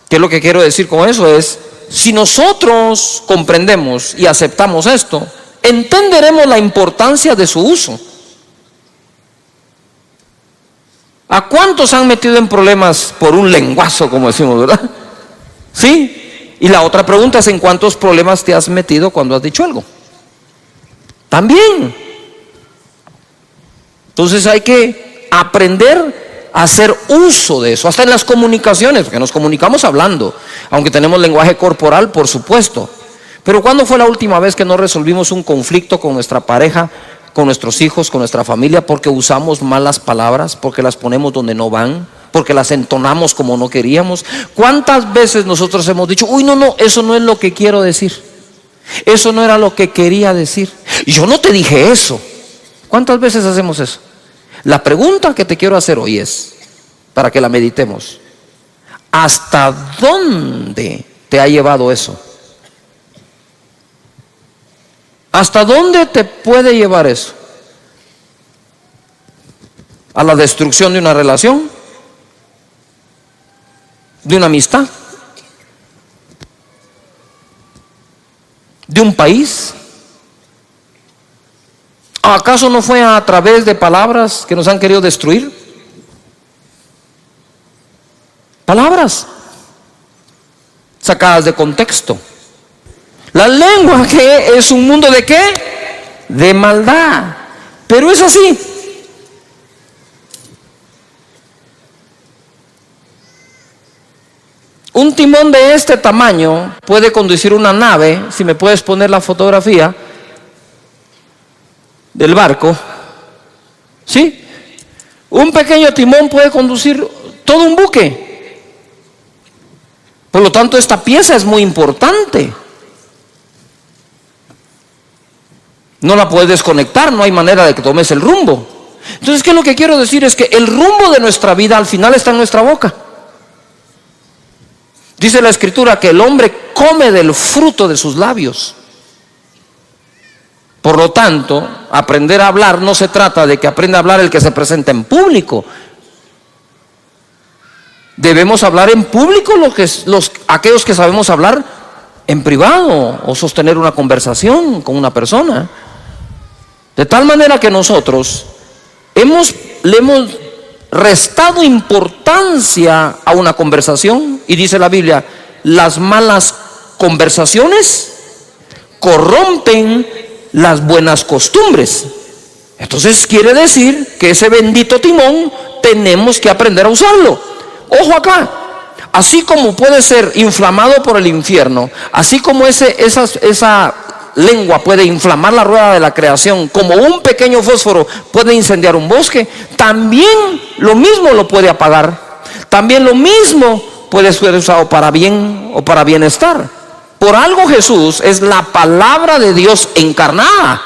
¿Qué es lo que quiero decir con eso? Es, si nosotros comprendemos y aceptamos esto, entenderemos la importancia de su uso. ¿A cuántos han metido en problemas por un lenguazo, como decimos, verdad? ¿Sí? Y la otra pregunta es, ¿en cuántos problemas te has metido cuando has dicho algo? También. Entonces hay que aprender a hacer uso de eso, hasta en las comunicaciones, porque nos comunicamos hablando, aunque tenemos lenguaje corporal, por supuesto. Pero ¿cuándo fue la última vez que no resolvimos un conflicto con nuestra pareja, con nuestros hijos, con nuestra familia, porque usamos malas palabras, porque las ponemos donde no van, porque las entonamos como no queríamos? ¿Cuántas veces nosotros hemos dicho, uy, no, eso no es lo que quiero decir, eso no era lo que quería decir, y yo no te dije eso? ¿Cuántas veces hacemos eso? La pregunta que te quiero hacer hoy es, para que la meditemos, ¿hasta dónde te ha llevado eso? ¿Hasta dónde te puede llevar eso? ¿A la destrucción de una relación? ¿De una amistad? ¿De un país? ¿Acaso no fue a través de palabras que nos han querido destruir? Palabras sacadas de contexto. La lengua, que es un mundo de ¿qué? De maldad. Pero es así. Un timón de este tamaño puede conducir una nave. Si me puedes poner la fotografía del barco, ¿sí? Un pequeño timón puede conducir todo un buque. Por lo tanto, esta pieza es muy importante. No la puedes desconectar, no hay manera de que tomes el rumbo. Entonces, ¿qué es lo que quiero decir? Es que el rumbo de nuestra vida al final está en nuestra boca. Dice la Escritura que el hombre come del fruto de sus labios. Por lo tanto, aprender a hablar no se trata de que aprenda a hablar el que se presenta en público. Debemos hablar en público aquellos que sabemos hablar en privado o sostener una conversación con una persona. De tal manera que nosotros le hemos restado importancia a una conversación, y dice la Biblia, las malas conversaciones corrompen las buenas costumbres. Entonces quiere decir que ese bendito timón tenemos que aprender a usarlo. Ojo acá, así como puede ser inflamado por el infierno, así como esa lengua puede inflamar la rueda de la creación, como un pequeño fósforo puede incendiar un bosque, también lo mismo lo puede apagar. También lo mismo puede ser usado para bien o para bienestar. Por algo Jesús es la palabra de Dios encarnada.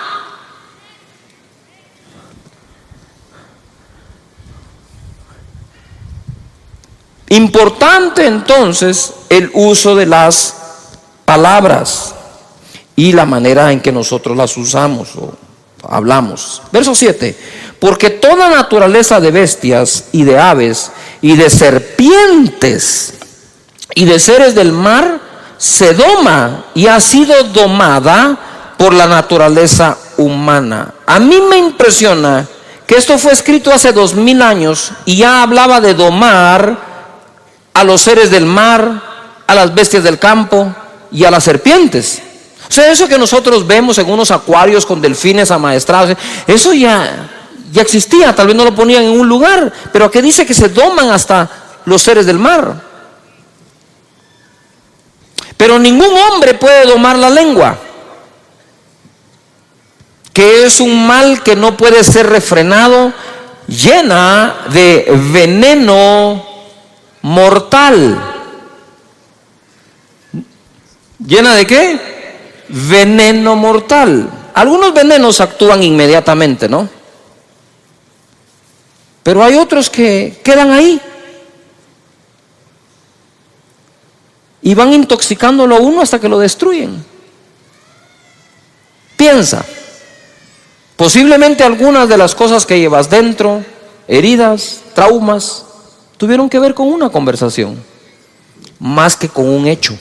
Importante entonces el uso de las palabras y la manera en que nosotros las usamos o hablamos. Verso 7. Porque toda naturaleza de bestias y de aves y de serpientes y de seres del mar se doma y ha sido domada por la naturaleza humana. A mí me impresiona que esto fue escrito hace 2000 años y ya hablaba de domar a los seres del mar, a las bestias del campo y a las serpientes. O sea, eso que nosotros vemos en unos acuarios con delfines amaestrados, eso ya existía, tal vez no lo ponían en un lugar, pero aquí dice que se doman hasta los seres del mar. Pero ningún hombre puede domar la lengua, que es un mal que no puede ser refrenado, llena de veneno mortal. ¿Llena de qué? Veneno mortal. Algunos venenos actúan inmediatamente, ¿no? Pero hay otros que quedan ahí y van intoxicándolo a uno hasta que lo destruyen. Piensa, posiblemente algunas de las cosas que llevas dentro, heridas, traumas, tuvieron que ver con una conversación, más que con un hecho.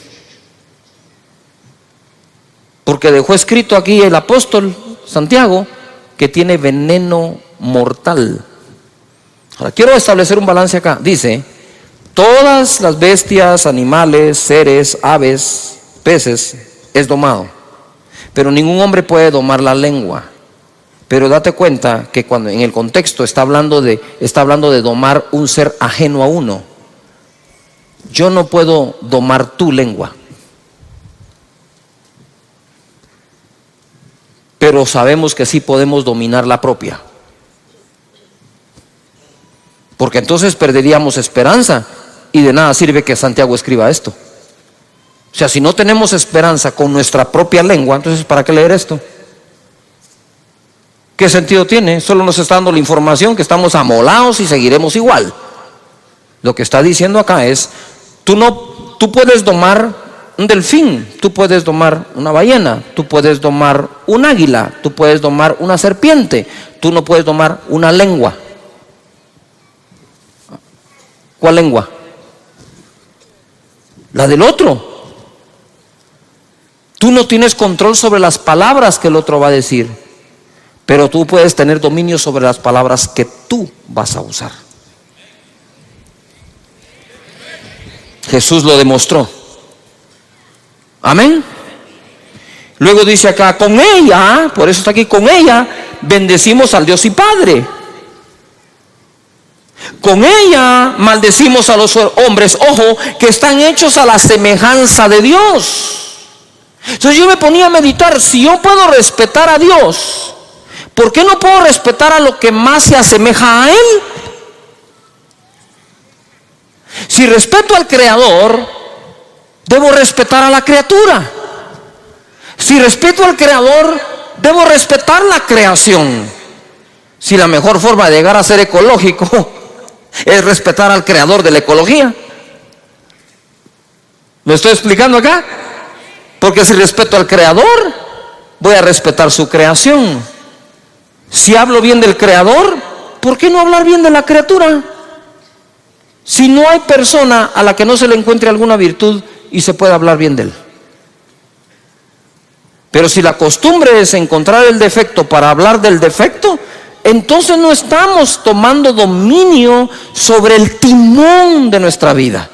Porque dejó escrito aquí el apóstol Santiago que tiene veneno mortal. Ahora quiero establecer un balance acá. Dice, todas las bestias, animales, seres, aves, peces, es domado. Pero ningún hombre puede domar la lengua. Pero date cuenta que cuando en el contexto está hablando de domar un ser ajeno a uno. Yo no puedo domar tu lengua. Pero sabemos que sí podemos dominar la propia. Porque entonces perderíamos esperanza y de nada sirve que Santiago escriba esto. O sea, si no tenemos esperanza con nuestra propia lengua, entonces ¿para qué leer esto? ¿Qué sentido tiene? Solo nos está dando la información que estamos amolados y seguiremos igual. Lo que está diciendo acá es, tú puedes domar un delfín, tú puedes domar una ballena, tú puedes domar un águila, tú puedes domar una serpiente, tú no puedes domar una lengua. ¿Cuál lengua? La del otro. Tú no tienes control sobre las palabras que el otro va a decir, pero tú puedes tener dominio sobre las palabras que tú vas a usar. Jesús lo demostró. Amén. Luego dice acá, con ella, por eso está aquí, con ella bendecimos al Dios y Padre. Con ella maldecimos a los hombres, ojo, que están hechos a la semejanza de Dios. Entonces yo me ponía a meditar, si yo puedo respetar a Dios, ¿por qué no puedo respetar a lo que más se asemeja a Él? Si respeto al Creador, debo respetar a la criatura. Si respeto al Creador, debo respetar la creación. Si la mejor forma de llegar a ser ecológico es respetar al Creador de la ecología. ¿Me estoy explicando acá? Porque si respeto al Creador, voy a respetar su creación. Si hablo bien del Creador, ¿por qué no hablar bien de la criatura? Si no hay persona a la que no se le encuentre alguna virtud y se puede hablar bien de él. Pero si la costumbre es encontrar el defecto para hablar del defecto, entonces no estamos tomando dominio sobre el timón de nuestra vida.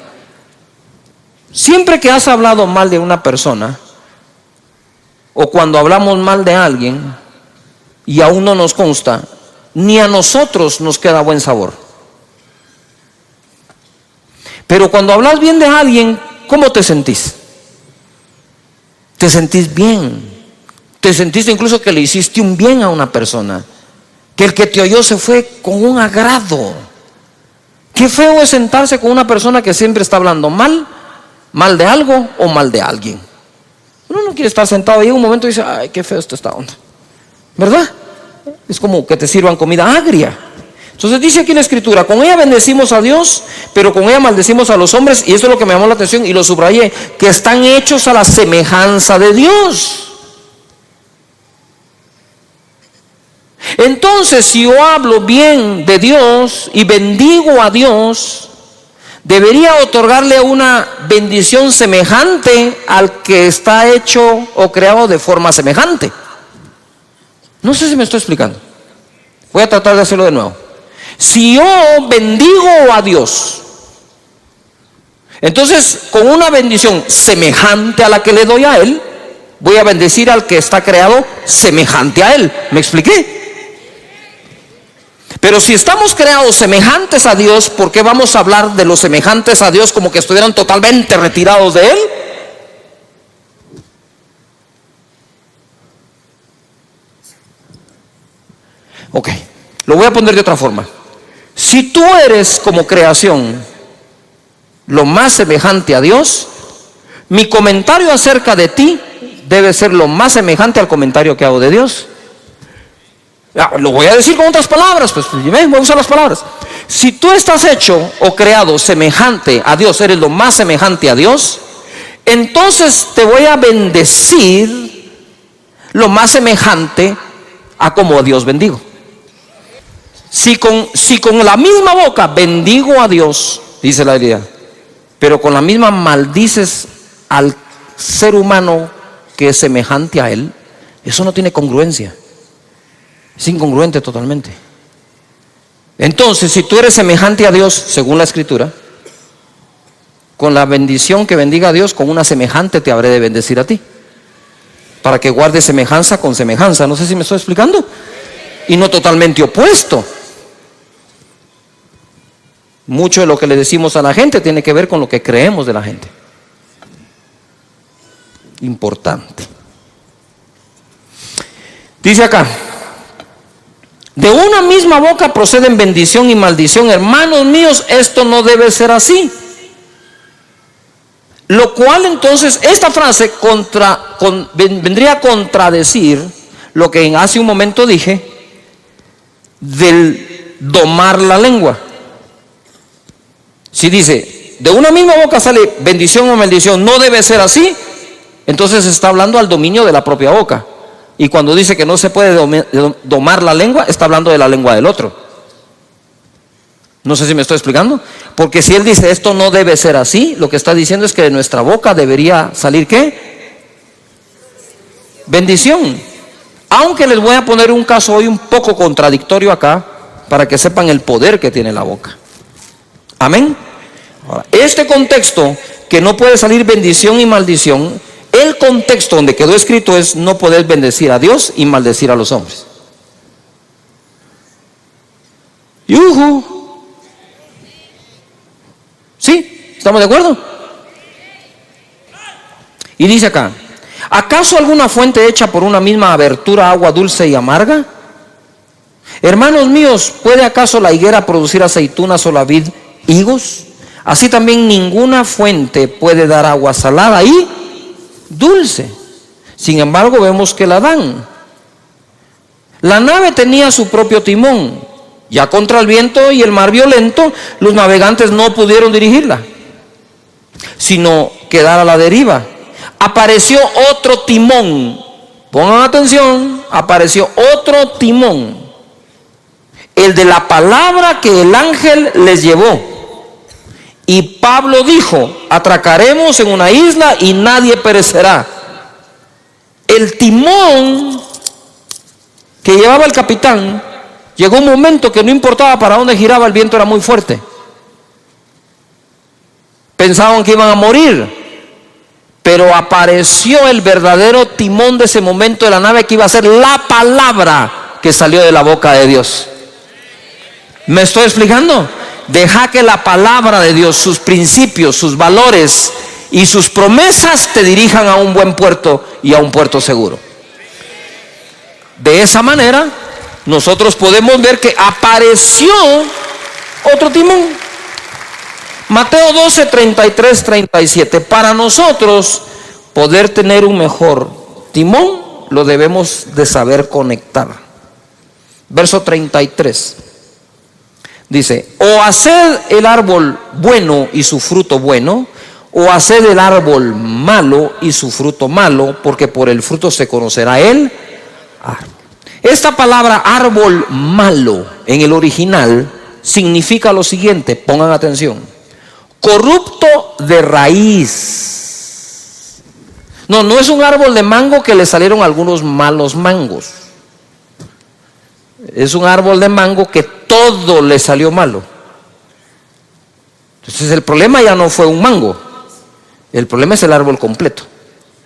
Siempre que has hablado mal de una persona, o cuando hablamos mal de alguien y aún no nos consta, ni a nosotros nos queda buen sabor. Pero cuando hablas bien de alguien, ¿cómo te sentís? Te sentís bien. Te sentiste incluso que le hiciste un bien a una persona, que el que te oyó se fue con un agrado. Qué feo es sentarse con una persona que siempre está hablando mal de algo o mal de alguien. Uno no quiere estar sentado ahí en un momento y dice, ay, qué feo está esta onda, ¿verdad? Es como que te sirvan comida agria. Entonces dice aquí la escritura, con ella bendecimos a Dios, pero con ella maldecimos a los hombres, y eso es lo que me llamó la atención y lo subrayé, que están hechos a la semejanza de Dios. Entonces, si yo hablo bien de Dios y bendigo a Dios, debería otorgarle una bendición semejante al que está hecho o creado de forma semejante. No sé si me estoy explicando. Voy a tratar de hacerlo de nuevo. Si yo bendigo a Dios, entonces con una bendición semejante a la que le doy a Él, voy a bendecir al que está creado semejante a Él. ¿Me expliqué? Pero si estamos creados semejantes a Dios, ¿por qué vamos a hablar de los semejantes a Dios como que estuvieran totalmente retirados de Él? Ok, lo voy a poner de otra forma. Si tú eres como creación lo más semejante a Dios, mi comentario acerca de ti debe ser lo más semejante al comentario que hago de Dios. Lo voy a decir con otras palabras, pues voy a usar las palabras. Si tú estás hecho o creado semejante a Dios, eres lo más semejante a Dios, entonces te voy a bendecir lo más semejante a como a Dios bendigo. Si con la misma boca bendigo a Dios, dice la Biblia, pero con la misma maldices al ser humano que es semejante a Él, eso no tiene congruencia. Es incongruente totalmente. Entonces, si tú eres semejante a Dios, según la Escritura, con la bendición que bendiga a Dios, con una semejante te habré de bendecir a ti, para que guardes semejanza con semejanza. No sé si me estoy explicando. Y no totalmente opuesto. Mucho de lo que le decimos a la gente tiene que ver con lo que creemos de la gente. Importante. Dice acá, de una misma boca proceden bendición y maldición. Hermanos míos, esto no debe ser así. Lo cual entonces, esta frase vendría a contradecir lo que hace un momento dije del domar la lengua. Si dice, de una misma boca sale bendición o maldición, no debe ser así, entonces está hablando al dominio de la propia boca. Y cuando dice que no se puede domar la lengua, está hablando de la lengua del otro. No sé si me estoy explicando. Porque si él dice esto no debe ser así, lo que está diciendo es que de nuestra boca debería salir ¿qué? Bendición. Aunque les voy a poner un caso hoy un poco contradictorio acá, para que sepan el poder que tiene la boca. Amén. Ahora, este contexto que no puede salir bendición y maldición, el contexto donde quedó escrito es no poder bendecir a Dios y maldecir a los hombres. ¡Yujú! ¿Sí? ¿Estamos de acuerdo? Y dice acá, ¿acaso alguna fuente hecha por una misma abertura agua dulce y amarga? Hermanos míos, ¿puede acaso la higuera producir aceitunas o la vid higos? Así también ninguna fuente puede dar agua salada y dulce. Sin embargo, vemos que la dan. La nave tenía su propio timón. Ya contra el viento y el mar violento, los navegantes no pudieron dirigirla, sino quedar a la deriva. Apareció otro timón. Pongan atención, apareció otro timón. El de la palabra que el ángel les llevó. Y Pablo dijo, atracaremos en una isla y nadie perecerá. El timón que llevaba el capitán, llegó un momento que no importaba para dónde giraba, el viento era muy fuerte. Pensaban que iban a morir, pero apareció el verdadero timón de ese momento de la nave, que iba a ser la palabra que salió de la boca de Dios. ¿Me estoy explicando? Deja que la palabra de Dios, sus principios, sus valores y sus promesas te dirijan a un buen puerto y a un puerto seguro. De esa manera nosotros podemos ver que apareció otro timón. Mateo 12, 33, 37. Para nosotros poder tener un mejor timón, lo debemos de saber conectar. Verso 33. Dice, o haced el árbol bueno y su fruto bueno, o haced el árbol malo y su fruto malo, porque por el fruto se conocerá el árbol. Esta palabra árbol malo en el original significa lo siguiente, pongan atención: corrupto de raíz. No es un árbol de mango que le salieron algunos malos mangos. Es un árbol de mango que todo le salió malo. Entonces el problema ya no fue un mango, el problema es el árbol completo.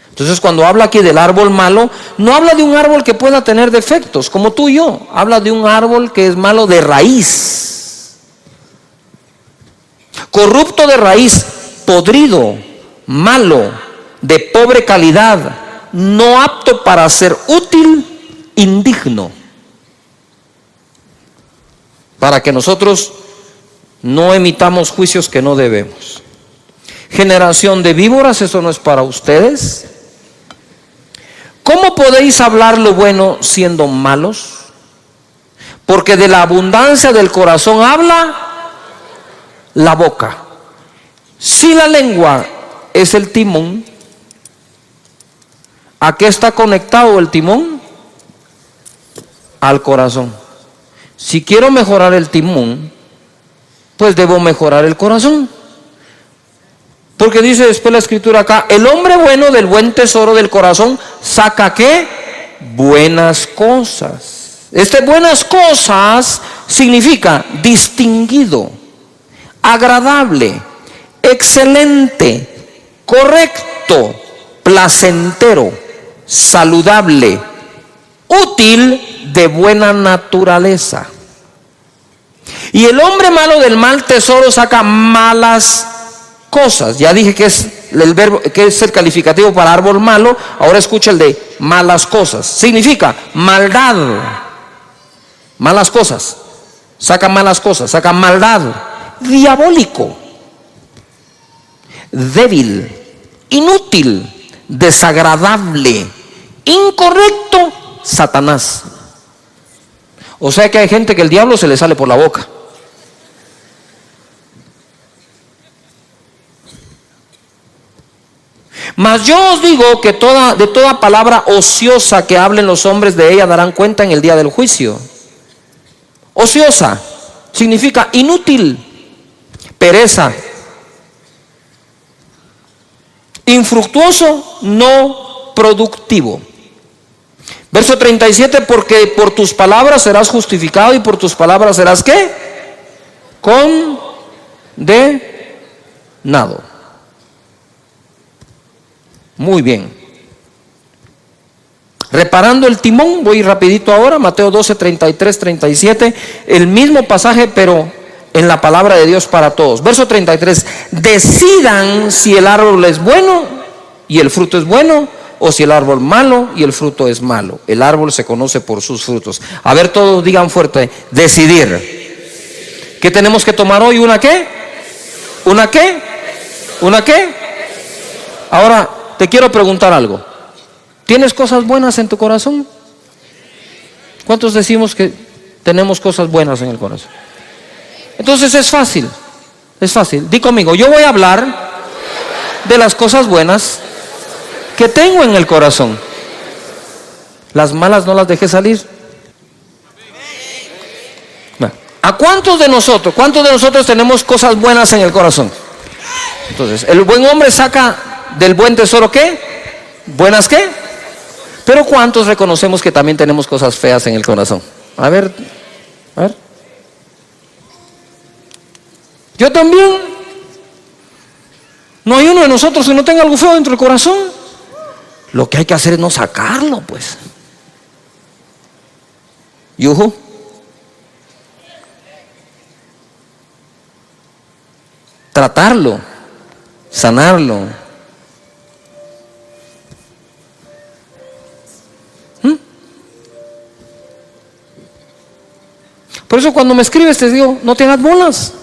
Entonces cuando habla aquí del árbol malo, no habla de un árbol que pueda tener defectos, como tú y yo. Habla de un árbol que es malo de raíz. Corrupto de raíz, podrido, malo, de pobre calidad, no apto para ser útil, indigno. Para que nosotros no emitamos juicios que no debemos. Generación de víboras, eso no es para ustedes. ¿Cómo podéis hablar lo bueno siendo malos? Porque de la abundancia del corazón habla la boca. Si la lengua es el timón, ¿a qué está conectado el timón? Al corazón. Si quiero mejorar el timón, pues debo mejorar el corazón. Porque dice después la escritura acá, el hombre bueno del buen tesoro del corazón saca ¿qué? Buenas cosas. Buenas cosas significa distinguido, agradable, excelente, correcto, placentero, saludable, útil, de buena naturaleza. Y el hombre malo del mal tesoro saca malas cosas. Ya dije que es el verbo, que es el calificativo para árbol malo. Ahora escucha el de malas cosas. Significa maldad. Malas cosas. Saca malas cosas, saca maldad. Diabólico, débil, inútil, desagradable, incorrecto, Satanás. O sea que hay gente que el diablo se le sale por la boca. Mas yo os digo que de toda palabra ociosa que hablen los hombres, de ella darán cuenta en el día del juicio. Ociosa significa inútil, pereza, infructuoso, no productivo. Verso 37, porque por tus palabras serás justificado y por tus palabras serás ¿qué? Condenado. Muy bien. Reparando el timón, voy rapidito ahora, Mateo 12, 33, 37, el mismo pasaje pero en la palabra de Dios para todos. Verso 33, decidan si el árbol es bueno y el fruto es bueno, o si el árbol malo y el fruto es malo. El árbol se conoce por sus frutos. A ver, todos digan fuerte, decidir. ¿Qué tenemos que tomar hoy? ¿Una qué? ¿Una qué? ¿Una qué? Ahora, te quiero preguntar algo. ¿Tienes cosas buenas en tu corazón? ¿Cuántos decimos que tenemos cosas buenas en el corazón? Entonces es fácil. Es fácil. Di conmigo, yo voy a hablar de las cosas buenas que tengo en el corazón. Las malas no las dejé salir. ¿A cuántos de nosotros tenemos cosas buenas en el corazón? Entonces, el buen hombre saca del buen tesoro ¿qué? ¿Buenas qué? Pero ¿cuántos reconocemos que también tenemos cosas feas en el corazón? A ver. Yo también. No hay uno de nosotros que no tenga algo feo dentro del corazón. Lo que hay que hacer es no sacarlo, pues. Yuhu. Tratarlo, sanarlo. Por eso cuando me escribes te digo, no te hagas bolas.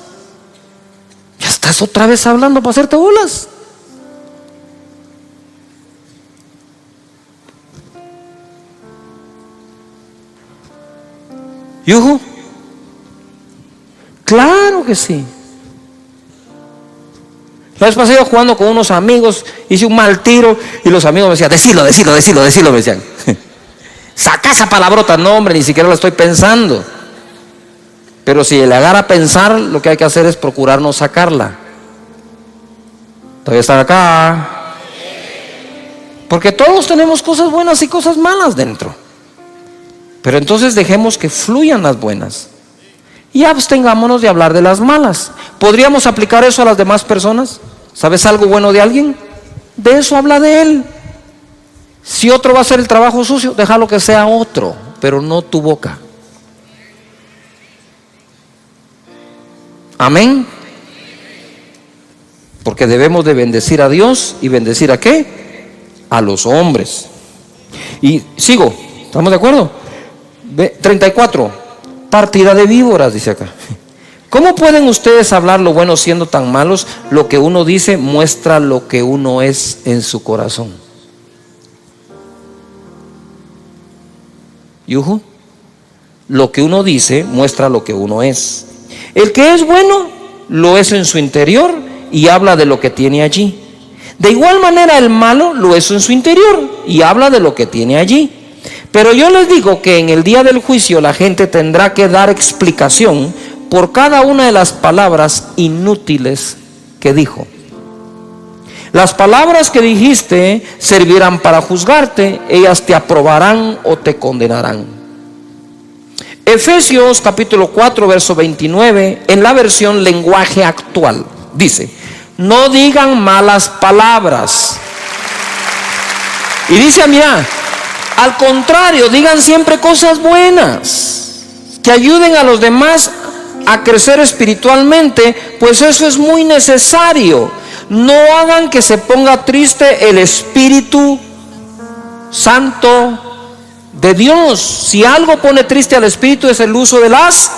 Ya estás otra vez hablando para hacerte bolas. Yuhu. Claro que sí. La vez pasada iba jugando con unos amigos, hice un mal tiro y los amigos me decían, decilo, me decían. Saca esa palabrota. No, hombre, ni siquiera la estoy pensando. Pero si le agarra a pensar, lo que hay que hacer es procurar no sacarla. Todavía están acá. Porque todos tenemos cosas buenas y cosas malas dentro. Pero entonces dejemos que fluyan las buenas y abstengámonos de hablar de las malas. ¿Podríamos aplicar eso a las demás personas? ¿Sabes algo bueno de alguien? De eso habla de él. Si otro va a hacer el trabajo sucio, déjalo que sea otro, pero no tu boca. Amén. Porque debemos de bendecir a Dios. ¿Y bendecir a qué? A los hombres. Y sigo, ¿estamos de acuerdo? 34. Partida de víboras, dice acá. ¿Cómo pueden ustedes hablar lo bueno siendo tan malos? Lo que uno dice muestra lo que uno es en su corazón. ¿Yuhu? Lo que uno dice muestra lo que uno es. El que es bueno lo es en su interior y habla de lo que tiene allí. De igual manera el malo lo es en su interior y habla de lo que tiene allí. Pero yo les digo que en el día del juicio la gente tendrá que dar explicación por cada una de las palabras inútiles que dijo. Las palabras que dijiste servirán para juzgarte, ellas te aprobarán o te condenarán. Efesios capítulo 4 verso 29 en la versión lenguaje actual dice: no digan malas palabras. Y dice, mira, al contrario, digan siempre cosas buenas que ayuden a los demás a crecer espiritualmente, pues eso es muy necesario. No hagan que se ponga triste el Espíritu Santo de Dios. Si algo pone triste al Espíritu es el uso de las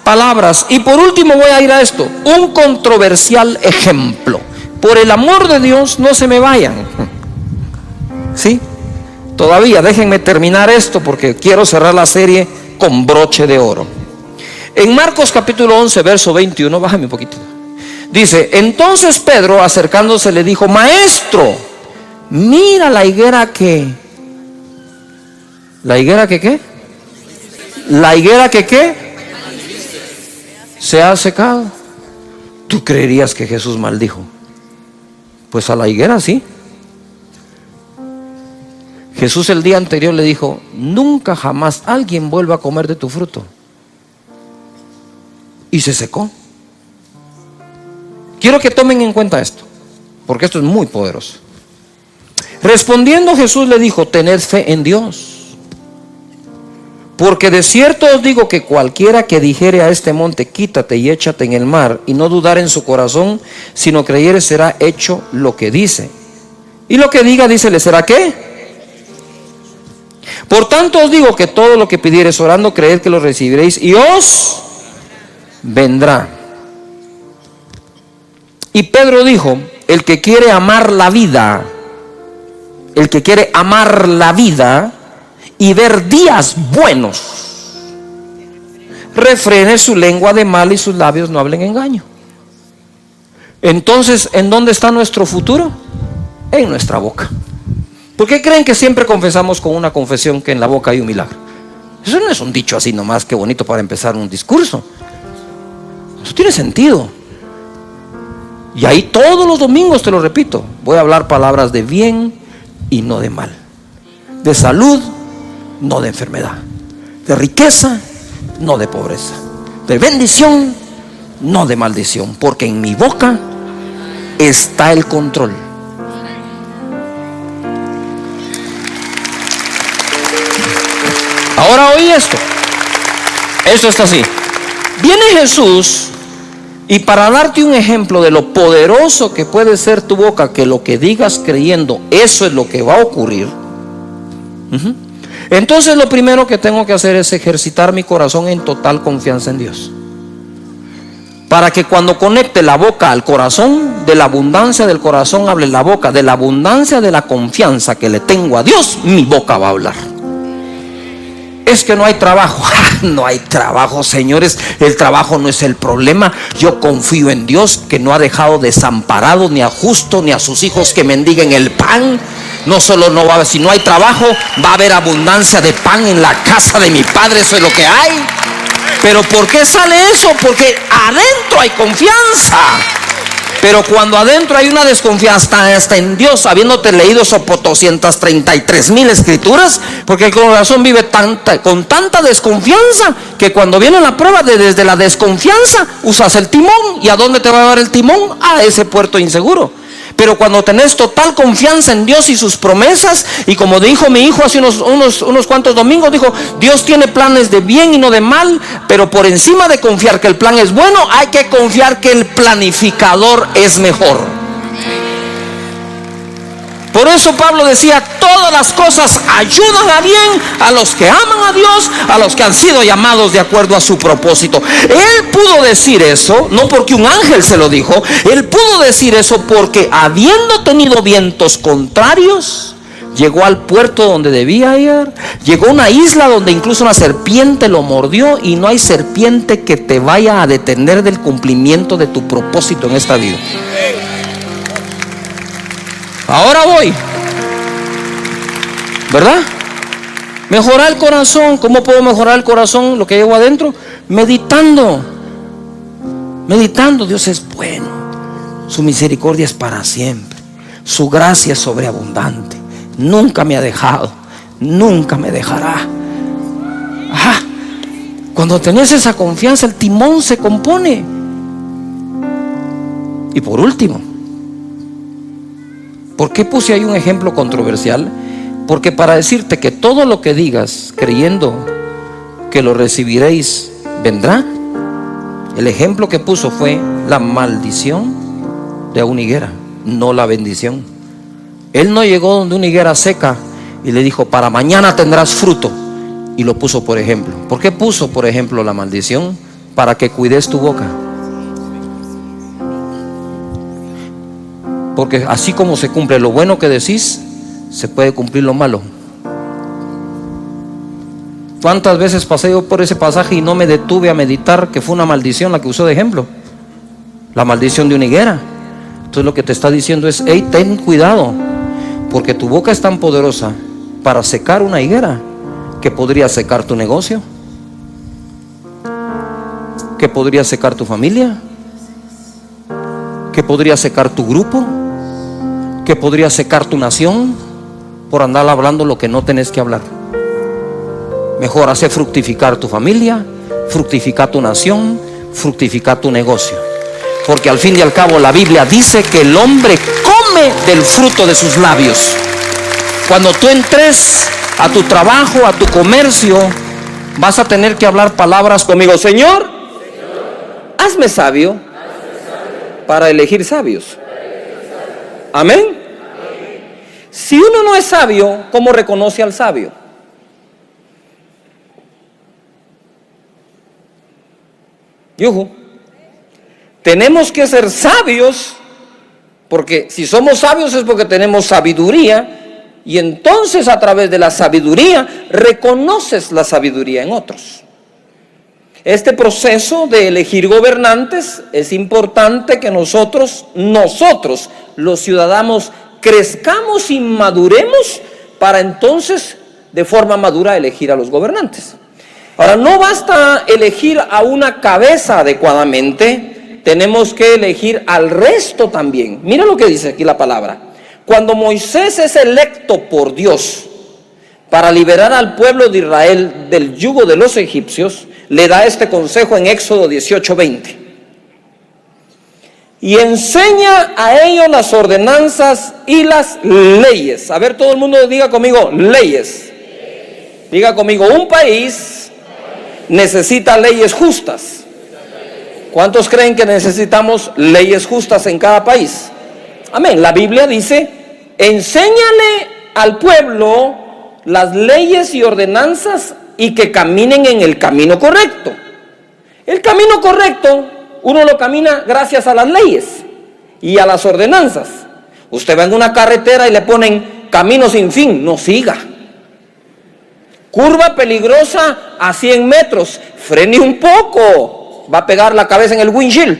palabras. Y por último voy a ir a esto, un controversial ejemplo. Por el amor de Dios, no se me vayan. ¿Sí? Todavía déjenme terminar esto porque quiero cerrar la serie con broche de oro. En Marcos capítulo 11 verso 21, bájame un poquito. Dice, entonces Pedro acercándose le dijo: maestro, mira la higuera que... ¿La higuera que qué? La higuera que qué se ha secado. ¿Tú creerías que Jesús maldijo? Pues a la higuera sí. Jesús el día anterior le dijo: nunca jamás alguien vuelva a comer de tu fruto. Y se secó. Quiero que tomen en cuenta esto, porque esto es muy poderoso. Respondiendo Jesús le dijo: tened fe en Dios, porque de cierto os digo que cualquiera que dijere a este monte: quítate y échate en el mar, y no dudar en su corazón, sino creyere, será hecho lo que dice. Y lo que diga, dice, le será ¿qué? Por tanto os digo que todo lo que pidiereis orando, creed que lo recibiréis y os vendrá. Y Pedro dijo: el que quiere amar la vida, el que quiere amar la vida y ver días buenos, refrene su lengua de mal y sus labios no hablen engaño. Entonces, ¿en dónde está nuestro futuro? En nuestra boca. ¿Por qué creen que siempre confesamos con una confesión que en la boca hay un milagro? Eso no es un dicho así nomás, qué bonito para empezar un discurso. Eso tiene sentido. Y ahí todos los domingos te lo repito, voy a hablar palabras de bien y no de mal, de salud, no de enfermedad, de riqueza, no de pobreza, de bendición, no de maldición, porque en mi boca está el control. Ahora oí esto. Esto está así. Viene Jesús, y para darte un ejemplo de lo poderoso que puede ser tu boca, que lo que digas creyendo, eso es lo que va a ocurrir. Entonces lo primero que tengo que hacer es ejercitar mi corazón en total confianza en Dios, para que cuando conecte la boca al corazón, de la abundancia del corazón hable la boca. De la abundancia de la confianza que le tengo a Dios, mi boca va a hablar. es que no hay trabajo. No hay trabajo, señores. El trabajo no es el problema. Yo confío en Dios, que no ha dejado desamparado ni a justo ni a sus hijos que mendiguen el pan. No solo no va a haber, si no hay trabajo, va a haber abundancia de pan en la casa de mi Padre. Eso es lo que hay. Pero ¿por qué sale eso? Porque adentro hay confianza. Pero cuando adentro hay una desconfianza hasta en Dios, habiéndote leído esos 233,000 escrituras, porque el corazón vive con tanta desconfianza que cuando viene la prueba, desde la desconfianza usas el timón. ¿Y a dónde te va a llevar el timón? A ese puerto inseguro. Pero cuando tenés total confianza en Dios y sus promesas, y como dijo mi hijo hace unos cuantos domingos, dijo: Dios tiene planes de bien y no de mal. Pero por encima de confiar que el plan es bueno, hay que confiar que el planificador es mejor. Por eso Pablo decía: todas las cosas ayudan a bien a los que aman a Dios, a los que han sido llamados de acuerdo a su propósito. Él pudo decir eso, no porque un ángel se lo dijo. Él pudo decir eso porque, habiendo tenido vientos contrarios, llegó al puerto donde debía ir. Llegó a una isla donde incluso una serpiente lo mordió. Y no hay serpiente que te vaya a detener del cumplimiento de tu propósito en esta vida. Ahora voy, ¿verdad? Mejorar el corazón. ¿Cómo puedo mejorar el corazón? Lo que llevo adentro, meditando. Dios es bueno, su misericordia es para siempre, su gracia es sobreabundante, nunca me ha dejado, nunca me dejará. Cuando tenés esa confianza, el timón se compone. Y por último, ¿por qué puse ahí un ejemplo controversial? Porque para decirte que todo lo que digas creyendo que lo recibiréis vendrá, el ejemplo que puso fue la maldición de una higuera, no la bendición. Él no llegó donde una higuera seca y le dijo: para mañana tendrás fruto, y lo puso por ejemplo. ¿Por qué puso por ejemplo la maldición? Para que cuides tu boca. Porque así como se cumple lo bueno que decís, se puede cumplir lo malo. ¿Cuántas veces pasé yo por ese pasaje y no me detuve a meditar que fue una maldición la que usó de ejemplo? La maldición de una higuera. Entonces lo que te está diciendo es: hey, ten cuidado, porque tu boca es tan poderosa para secar una higuera que podría secar tu negocio, que podría secar tu familia, que podría secar tu grupo, que podría secar tu nación por andar hablando lo que no tenés que hablar. Mejor hacer fructificar tu familia, fructificar tu nación, fructificar tu negocio. Porque al fin y al cabo la Biblia dice que el hombre come del fruto de sus labios. Cuando tú entres a tu trabajo, a tu comercio, vas a tener que hablar palabras conmigo: Señor, hazme sabio para elegir sabios. Amén. Si uno no es sabio, ¿cómo reconoce al sabio? Yuhu. Tenemos que ser sabios, porque si somos sabios es porque tenemos sabiduría, y entonces a través de la sabiduría reconoces la sabiduría en otros. Este proceso de elegir gobernantes es importante que nosotros los ciudadanos crezcamos y maduremos para entonces de forma madura elegir a los gobernantes. Ahora, no basta elegir a una cabeza adecuadamente, tenemos que elegir al resto también. Mira lo que dice aquí la palabra: cuando Moisés es electo por Dios para liberar al pueblo de Israel del yugo de los egipcios, le da este consejo en Éxodo 18:20. Y enseña a ellos las ordenanzas y las leyes. A ver, todo el mundo diga conmigo: leyes. Diga conmigo: un país necesita leyes justas. ¿Cuántos creen que necesitamos leyes justas en cada país? Amén. La Biblia dice: enséñale al pueblo las leyes y ordenanzas y que caminen en el camino correcto. El camino correcto uno lo camina gracias a las leyes y a las ordenanzas. Usted va en una carretera y le ponen camino sin fin, no siga. Curva peligrosa a 100 metros. Frene un poco. Va a pegar la cabeza en el windshield.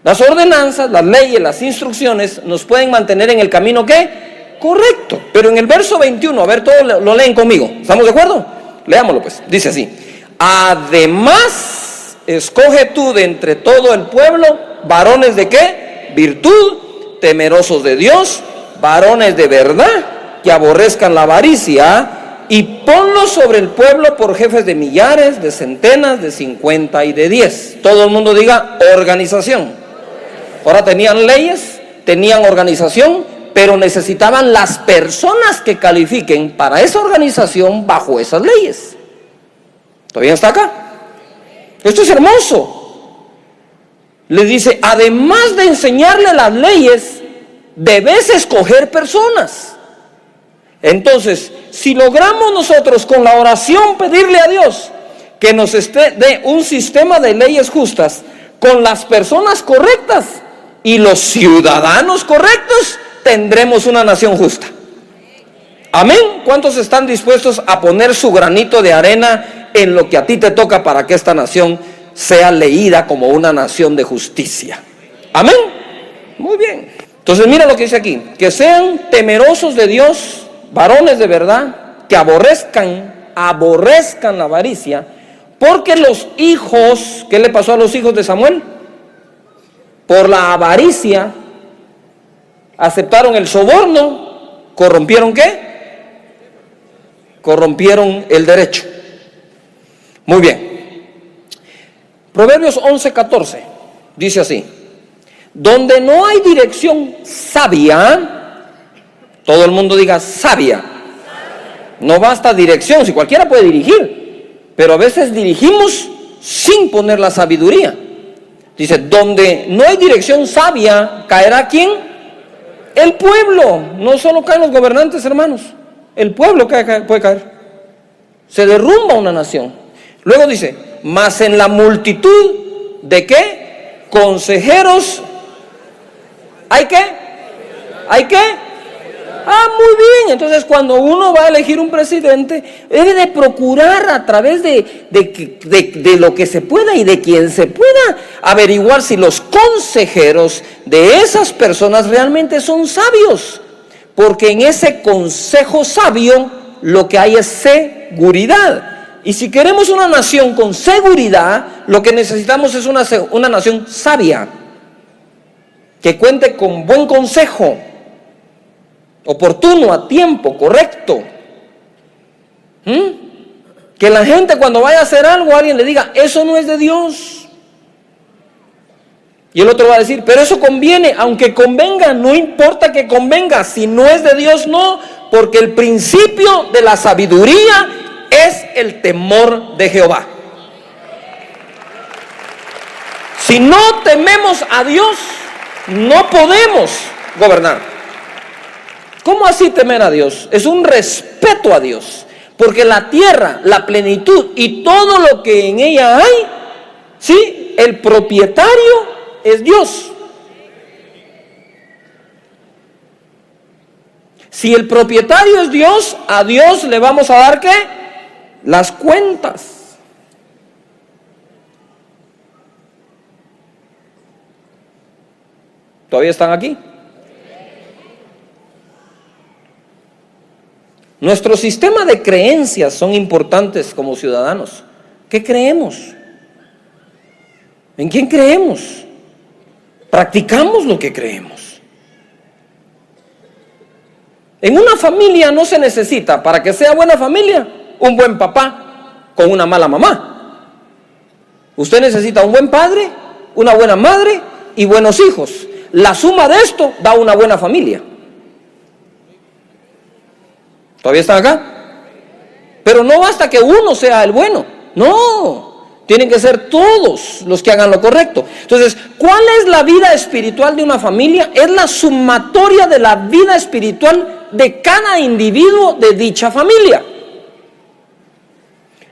Las ordenanzas, las leyes, las instrucciones nos pueden mantener en el camino ¿qué? Correcto. Pero en el verso 21, a ver, todos lo leen conmigo. ¿Estamos de acuerdo? Leámoslo pues. Dice así: además, escoge tú de entre todo el pueblo varones de ¿qué? Virtud, temerosos de Dios, varones de verdad, que aborrezcan la avaricia, y ponlos sobre el pueblo por jefes de millares, de centenas, de 50 y de 10. Todo el mundo diga organización. Ahora tenían leyes, tenían organización, pero necesitaban las personas que califiquen para esa organización bajo esas leyes. ¿Todavía está acá? Esto es hermoso. Les dice, además de enseñarle las leyes, debes escoger personas. Entonces, si logramos nosotros con la oración pedirle a Dios que nos dé un sistema de leyes justas con las personas correctas y los ciudadanos correctos, tendremos una nación justa. Amén. ¿Cuántos están dispuestos a poner su granito de arena en lo que a ti te toca para que esta nación sea leída como una nación de justicia? Amén. Muy bien. Entonces mira lo que dice aquí: que sean temerosos de Dios, varones de verdad, que aborrezcan la avaricia, porque los hijos, ¿qué le pasó a los hijos de Samuel? Por la avaricia aceptaron el soborno, corrompieron ¿qué? Corrompieron el derecho. Muy bien. Proverbios 11:14 dice así: donde no hay dirección sabia, todo el mundo diga sabia. No basta dirección, si cualquiera puede dirigir, pero a veces dirigimos sin poner la sabiduría. Dice, donde no hay dirección sabia, ¿caerá quién? El pueblo. No solo caen los gobernantes, hermanos, el pueblo puede caer. Se derrumba una nación. Luego dice, mas en la multitud de ¿qué? Consejeros, ¿hay qué? ¿Hay qué? Muy bien. Entonces, cuando uno va a elegir un presidente, debe de procurar a través de lo que se pueda y de quien se pueda averiguar si los consejeros de esas personas realmente son sabios, porque en ese consejo sabio lo que hay es seguridad. Y si queremos una nación con seguridad, lo que necesitamos es una nación sabia, que cuente con buen consejo, oportuno, a tiempo, correcto. Que la gente cuando vaya a hacer algo, alguien le diga, eso no es de Dios. Y el otro va a decir, pero eso conviene, aunque convenga, no importa que convenga, si no es de Dios, no, porque el principio de la sabiduría es el temor de Jehová. Si no tememos a Dios, no podemos gobernar. ¿Cómo así temer a Dios? Es un respeto a Dios, porque la tierra, la plenitud y todo lo que en ella hay, sí, el propietario es Dios. Si el propietario es Dios, a Dios le vamos a dar ¿qué? Las cuentas. ¿Todavía están aquí? Nuestro sistema de creencias son importantes como ciudadanos. ¿Qué creemos? ¿En quién creemos? Practicamos lo que creemos. En una familia no se necesita, para que sea buena familia, un buen papá con una mala mamá. Usted necesita un buen padre, una buena madre y buenos hijos. La suma de esto da una buena familia. ¿Todavía están acá? Pero no basta que uno sea el bueno. No, tienen que ser todos los que hagan lo correcto. Entonces, ¿cuál es la vida espiritual de una familia? Es la sumatoria de la vida espiritual de cada individuo de dicha familia.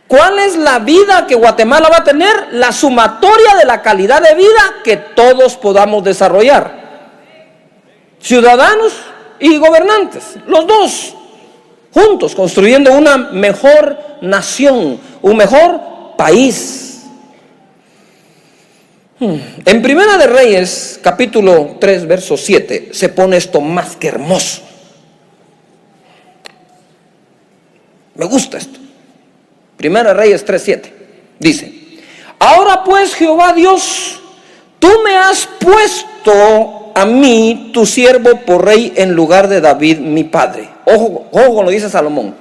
¿Cuál es la vida que Guatemala va a tener? La sumatoria de la calidad de vida que todos podamos desarrollar. Ciudadanos y gobernantes, los dos. juntos, construyendo una mejor nación, un mejor país. En Primera de Reyes, capítulo 3, verso 7, se pone esto más que hermoso. Me gusta esto. Primera de Reyes 3:7 dice: ahora pues, Jehová Dios, tú me has puesto a mí, tu siervo, por rey en lugar de David, mi padre. Ojo, ojo con lo dice Salomón.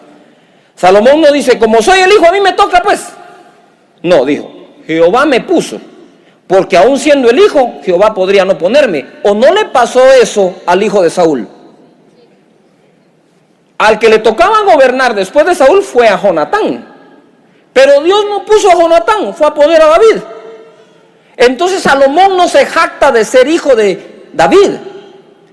Salomón no dice, como soy el hijo, a mí me toca pues. No, dijo, Jehová me puso, porque aún siendo el hijo, Jehová podría no ponerme. ¿O no le pasó eso al hijo de Saúl? Al que le tocaba gobernar después de Saúl fue a Jonatán. Pero Dios no puso a Jonatán, fue a poner a David. Entonces Salomón no se jacta de ser hijo de David,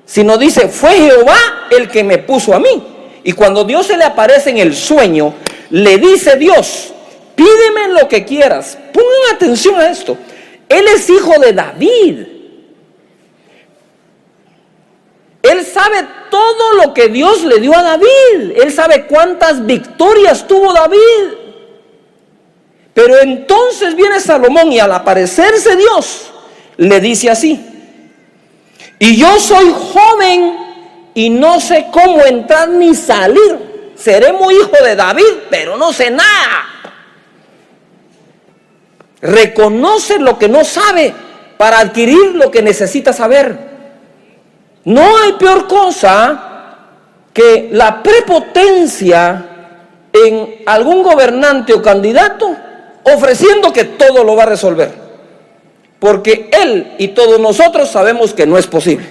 sino dice, fue Jehová el que me puso a mí. Y cuando Dios se le aparece en el sueño, le dice Dios, pídeme lo que quieras. Pongan atención a esto. Él es hijo de David. Él sabe todo lo que Dios le dio a David. Él sabe cuántas victorias tuvo David. Pero entonces viene Salomón y al aparecerse Dios, le dice así, y yo soy joven y no sé cómo entrar ni salir. Seré muy hijo de David, pero no sé nada. Reconoce lo que no sabe para adquirir lo que necesita saber. No hay peor cosa que la prepotencia en algún gobernante o candidato ofreciendo que todo lo va a resolver, porque él y todos nosotros sabemos que no es posible.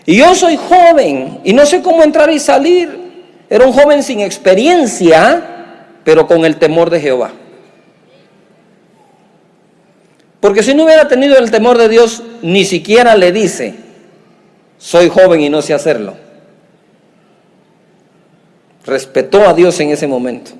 Y yo soy joven y no sé cómo entrar y salir. Era un joven sin experiencia, pero con el temor de Jehová. Porque si no hubiera tenido el temor de Dios, ni siquiera le dice, soy joven y no sé hacerlo. Respetó a Dios en ese momento.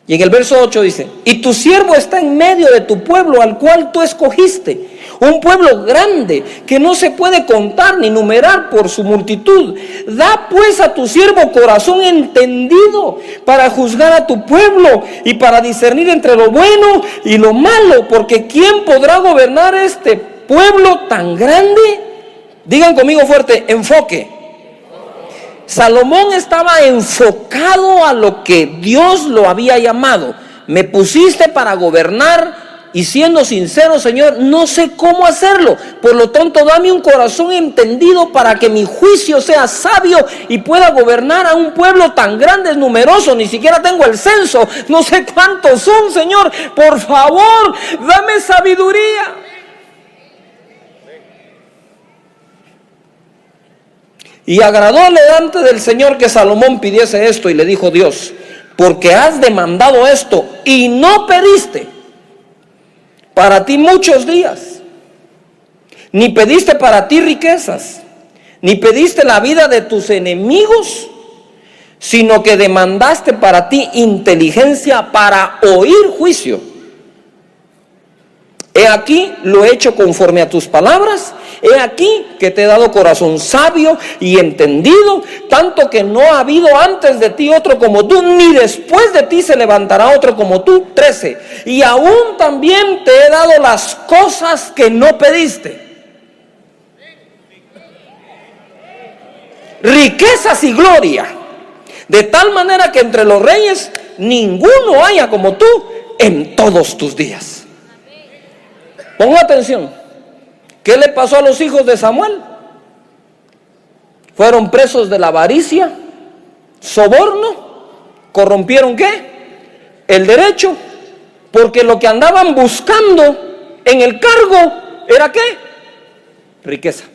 Y en el verso 8 dice, y tu siervo está en medio de tu pueblo al cual tú escogiste, un pueblo grande que no se puede contar ni numerar por su multitud. Da pues a tu siervo corazón entendido para juzgar a tu pueblo y para discernir entre lo bueno y lo malo, porque ¿quién podrá gobernar este pueblo tan grande? Digan conmigo fuerte, enfoque. Salomón estaba enfocado a lo que Dios lo había llamado. Me pusiste para gobernar y siendo sincero, Señor, no sé cómo hacerlo. Por lo tanto, dame un corazón entendido para que mi juicio sea sabio y pueda gobernar a un pueblo tan grande, numeroso. Ni siquiera tengo el censo, no sé cuántos son, Señor. Por favor, dame sabiduría. Y agradóle delante del Señor que Salomón pidiese esto, y le dijo Dios, porque has demandado esto y no pediste para ti muchos días, ni pediste para ti riquezas, ni pediste la vida de tus enemigos, sino que demandaste para ti inteligencia para oír juicio. He aquí, lo he hecho conforme a tus palabras. He aquí que te he dado corazón sabio y entendido, tanto que no ha habido antes de ti otro como tú, ni después de ti se levantará otro como tú. 13. Y aún también te he dado las cosas que no pediste. Riquezas y gloria, de tal manera que entre los reyes ninguno haya como tú en todos tus días. Ponga atención. ¿Qué le pasó a los hijos de Samuel? Fueron presos de la avaricia, soborno, corrompieron ¿qué? El derecho, porque lo que andaban buscando en el cargo era ¿qué? Riqueza.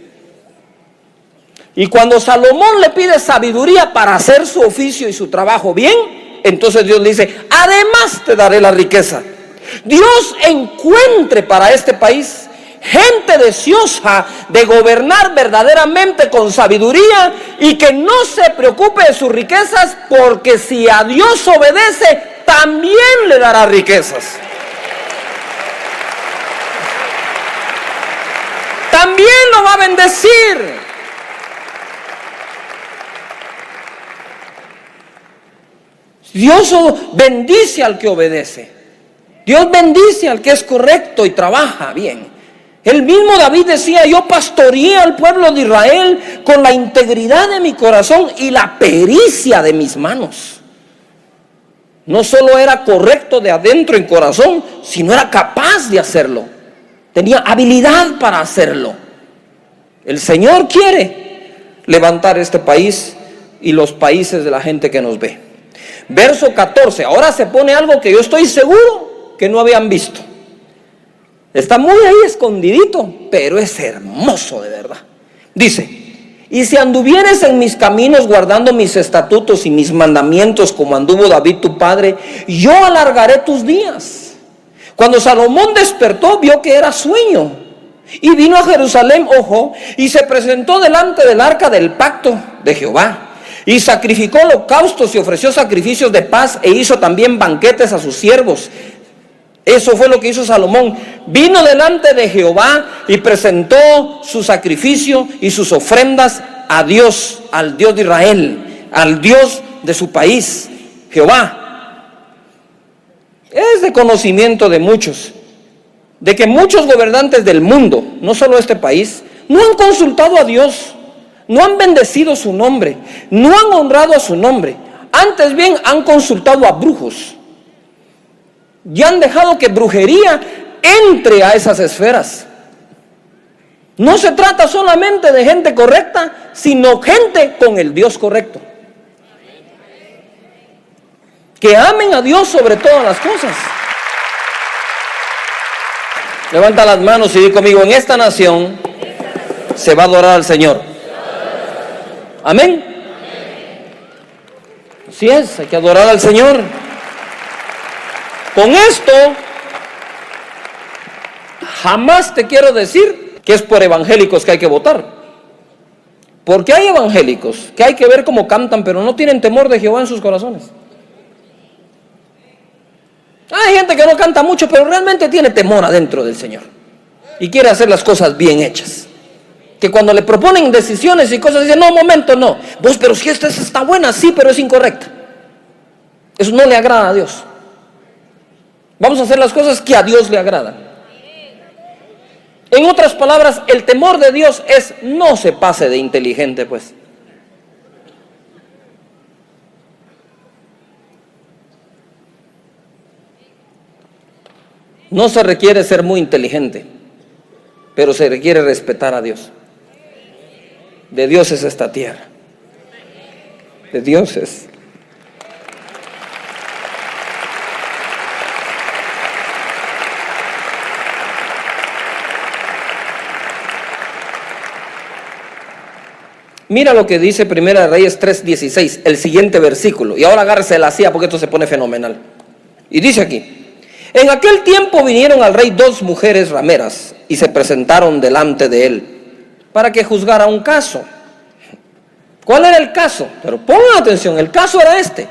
Y cuando Salomón le pide sabiduría para hacer su oficio y su trabajo bien, entonces Dios le dice, además te daré la riqueza. Dios encuentre para este país gente deseosa de gobernar verdaderamente con sabiduría y que no se preocupe de sus riquezas, porque si a Dios obedece, también le dará riquezas. También lo va a bendecir. Dios bendice al que obedece. Dios bendice al que es correcto y trabaja bien. El mismo David decía: yo pastoreé al pueblo de Israel con la integridad de mi corazón y la pericia de mis manos. No solo era correcto de adentro en corazón, sino era capaz de hacerlo. Tenía habilidad para hacerlo. El Señor quiere levantar este país y los países de la gente que nos ve. Verso 14. Ahora se pone algo que yo estoy seguro que no habían visto. Está muy ahí escondidito, pero es hermoso de verdad. Dice: y si anduvieres en mis caminos guardando mis estatutos y mis mandamientos como anduvo David tu padre, yo alargaré tus días. Cuando Salomón despertó, vio que era sueño, y vino a Jerusalén, y se presentó delante del arca del pacto de Jehová, y sacrificó holocaustos y ofreció sacrificios de paz, e hizo también banquetes a sus siervos. Eso fue lo que hizo Salomón. Vino delante de Jehová y presentó su sacrificio y sus ofrendas a Dios, al Dios de Israel, al Dios de su país, Jehová. Es de conocimiento de muchos, de que muchos gobernantes del mundo, no solo este país, no han consultado a Dios, no han bendecido su nombre, no han honrado a su nombre. Antes bien han consultado a brujos. Y han dejado que brujería entre a esas esferas. No se trata solamente de gente correcta, sino gente con el Dios correcto, que amen a Dios sobre todas las cosas. Levanta las manos y di conmigo: en esta nación se va a adorar al Señor. Amén. Así es, hay que adorar al Señor. Con esto, jamás te quiero decir que es por evangélicos que hay que votar. Porque hay evangélicos que hay que ver cómo cantan, pero no tienen temor de Jehová en sus corazones. Hay gente que no canta mucho, pero realmente tiene temor adentro del Señor y quiere hacer las cosas bien hechas. Que cuando le proponen decisiones y cosas, dicen: no, momento, no. Vos, pero si esta está buena, sí, pero es incorrecta. Eso no le agrada a Dios. Vamos a hacer las cosas que a Dios le agradan. En otras palabras, el temor de Dios es: no se pase de inteligente, pues. No se requiere ser muy inteligente, pero se requiere respetar a Dios. De Dios es esta tierra. De Dios es. Mira lo que dice Primera de Reyes 3:16, el siguiente versículo. Y ahora agárrese la silla porque esto se pone fenomenal. Y dice aquí: en aquel tiempo vinieron al rey 2 mujeres rameras y se presentaron delante de él para que juzgara un caso. ¿Cuál era el caso? Pero pongan atención, el caso era este.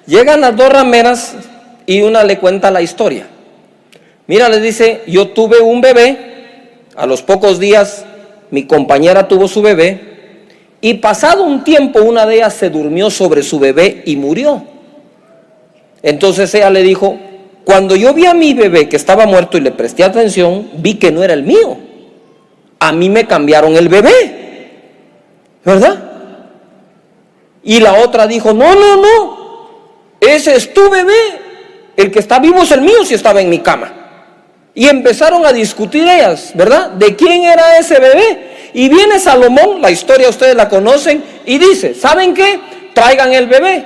Llegan las 2 rameras y una le cuenta la historia. Mira, le dice: yo tuve un bebé, a los pocos días mi compañera tuvo su bebé, y pasado un tiempo una de ellas se durmió sobre su bebé y murió. Entonces ella le dijo: cuando yo vi a mi bebé que estaba muerto y le presté atención, vi que no era el mío. A mí me cambiaron el bebé, ¿verdad? Y la otra dijo: no, ese es tu bebé, el que está vivo es el mío si estaba en mi cama. Y empezaron a discutir ellas, ¿verdad? ¿De quién era ese bebé? Y viene Salomón, la historia ustedes la conocen, y dice: ¿saben qué? Traigan el bebé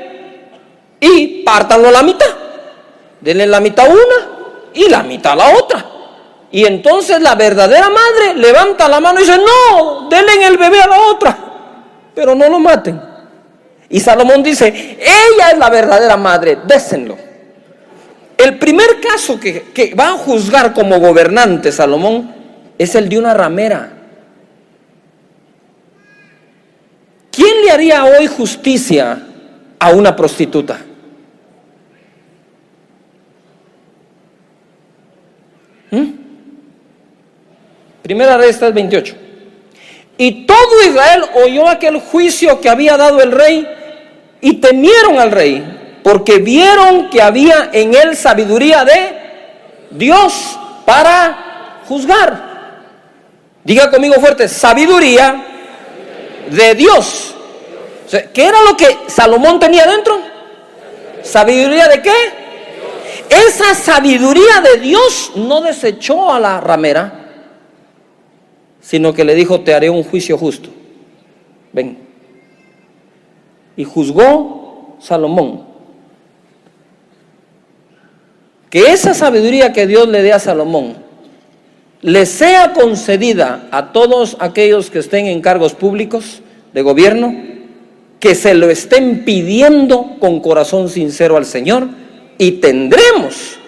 y pártanlo a la mitad. Denle la mitad a una y la mitad a la otra. Y entonces la verdadera madre levanta la mano y dice: no, denle el bebé a la otra, pero no lo maten. Y Salomón dice: ella es la verdadera madre, désenlo. El primer caso que va a juzgar como gobernante Salomón es el de una ramera. ¿Quién le haría hoy justicia a una prostituta? Primera Reyes 3:28. Y todo Israel oyó aquel juicio que había dado el rey y temieron al rey porque vieron que había en él sabiduría de Dios para juzgar. Diga conmigo fuerte, sabiduría de Dios. O sea, ¿qué era lo que Salomón tenía dentro? ¿Sabiduría de qué? Esa sabiduría de Dios no desechó a la ramera, sino que le dijo: te haré un juicio justo. Ven. Y juzgó Salomón. Que esa sabiduría que Dios le dé a Salomón le sea concedida a todos aquellos que estén en cargos públicos de gobierno, que se lo estén pidiendo con corazón sincero al Señor, y tendremos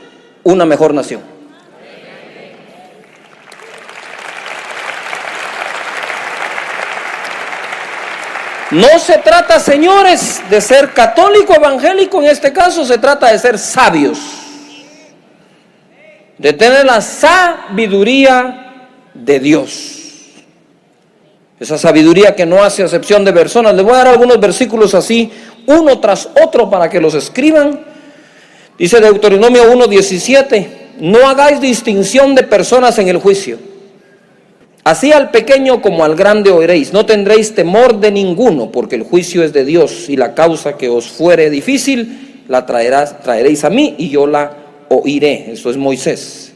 una mejor nación. No se trata, señores, de ser católico, evangélico, en este caso se trata de ser sabios, de tener la sabiduría de Dios. Esa sabiduría que no hace acepción de personas. Les voy a dar algunos versículos así, uno tras otro, para que los escriban. Dice Deuteronomio 1:17: no hagáis distinción de personas en el juicio. Así al pequeño como al grande oiréis. No tendréis temor de ninguno, porque el juicio es de Dios, y la causa que os fuere difícil la traeréis a mí, y yo la oiré. Eso es Moisés.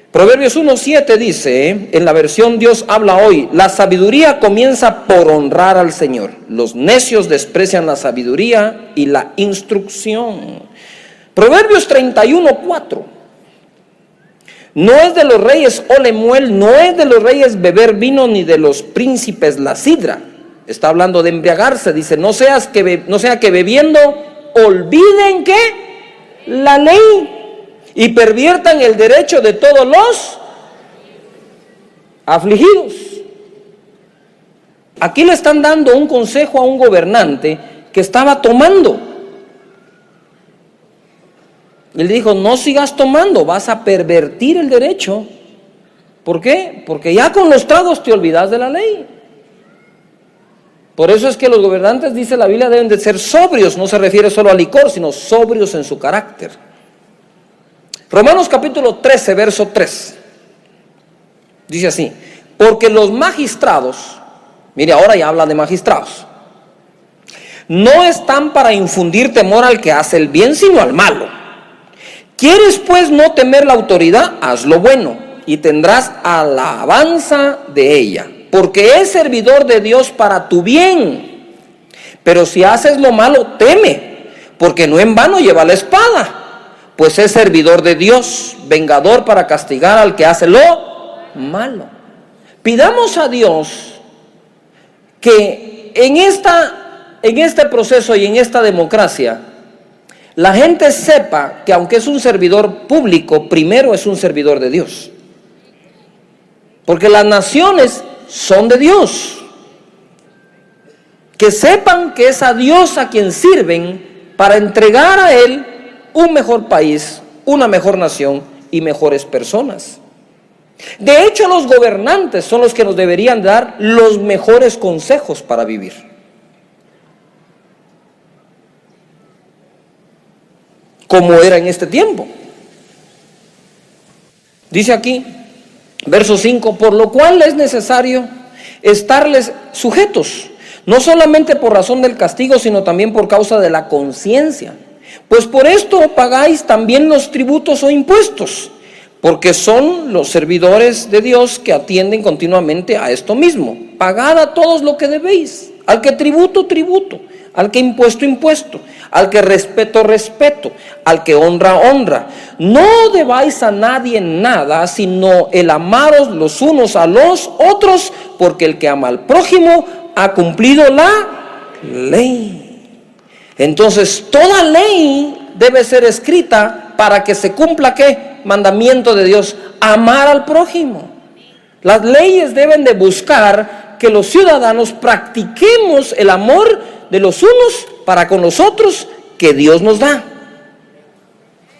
Proverbios 1:7 dice, en la versión Dios habla hoy: la sabiduría comienza por honrar al Señor. Los necios desprecian la sabiduría y la instrucción. Proverbios 31:4: no es de los reyes Olemuel, no es de los reyes beber vino, ni de los príncipes la sidra. Está hablando de embriagarse. Dice: no sea que bebiendo olviden ¿qué? La ley, y perviertan el derecho de todos los afligidos. Aquí le están dando un consejo a un gobernante que estaba tomando. Él dijo: no sigas tomando, vas a pervertir el derecho. ¿Por qué? Porque ya con los tragos te olvidas de la ley. Por eso es que los gobernantes, dice la Biblia, deben de ser sobrios. No se refiere solo al licor, sino sobrios en su carácter. Romanos capítulo 13, verso 3. Dice así: porque los magistrados, mire, ahora ya habla de magistrados, no están para infundir temor al que hace el bien, sino al malo. ¿Quieres pues no temer la autoridad? Haz lo bueno, y tendrás alabanza de ella, porque es servidor de Dios para tu bien. Pero si haces lo malo, teme, porque no en vano lleva la espada, pues es servidor de Dios, vengador para castigar al que hace lo malo. Pidamos a Dios que en este proceso y en esta democracia, la gente sepa que aunque es un servidor público, primero es un servidor de Dios. Porque las naciones son de Dios. Que sepan que es a Dios a quien sirven para entregar a Él un mejor país, una mejor nación y mejores personas. De hecho, los gobernantes son los que nos deberían dar los mejores consejos para vivir. Como era en este tiempo. Dice aquí, verso 5: por lo cual es necesario estarles sujetos, no solamente por razón del castigo, sino también por causa de la conciencia. Pues por esto pagáis también los tributos o impuestos, porque son los servidores de Dios que atienden continuamente a esto mismo. Pagad a todos lo que debéis, al que tributo, tributo, al que impuesto, impuesto, al que respeto, respeto, al que honra, honra. No debáis a nadie nada, sino el amaros los unos a los otros, porque el que ama al prójimo ha cumplido la ley. Entonces, toda ley debe ser escrita para que se cumpla ¿qué? Mandamiento de Dios: amar al prójimo. Las leyes deben de buscar que los ciudadanos practiquemos el amor de los unos para con los otros que Dios nos da.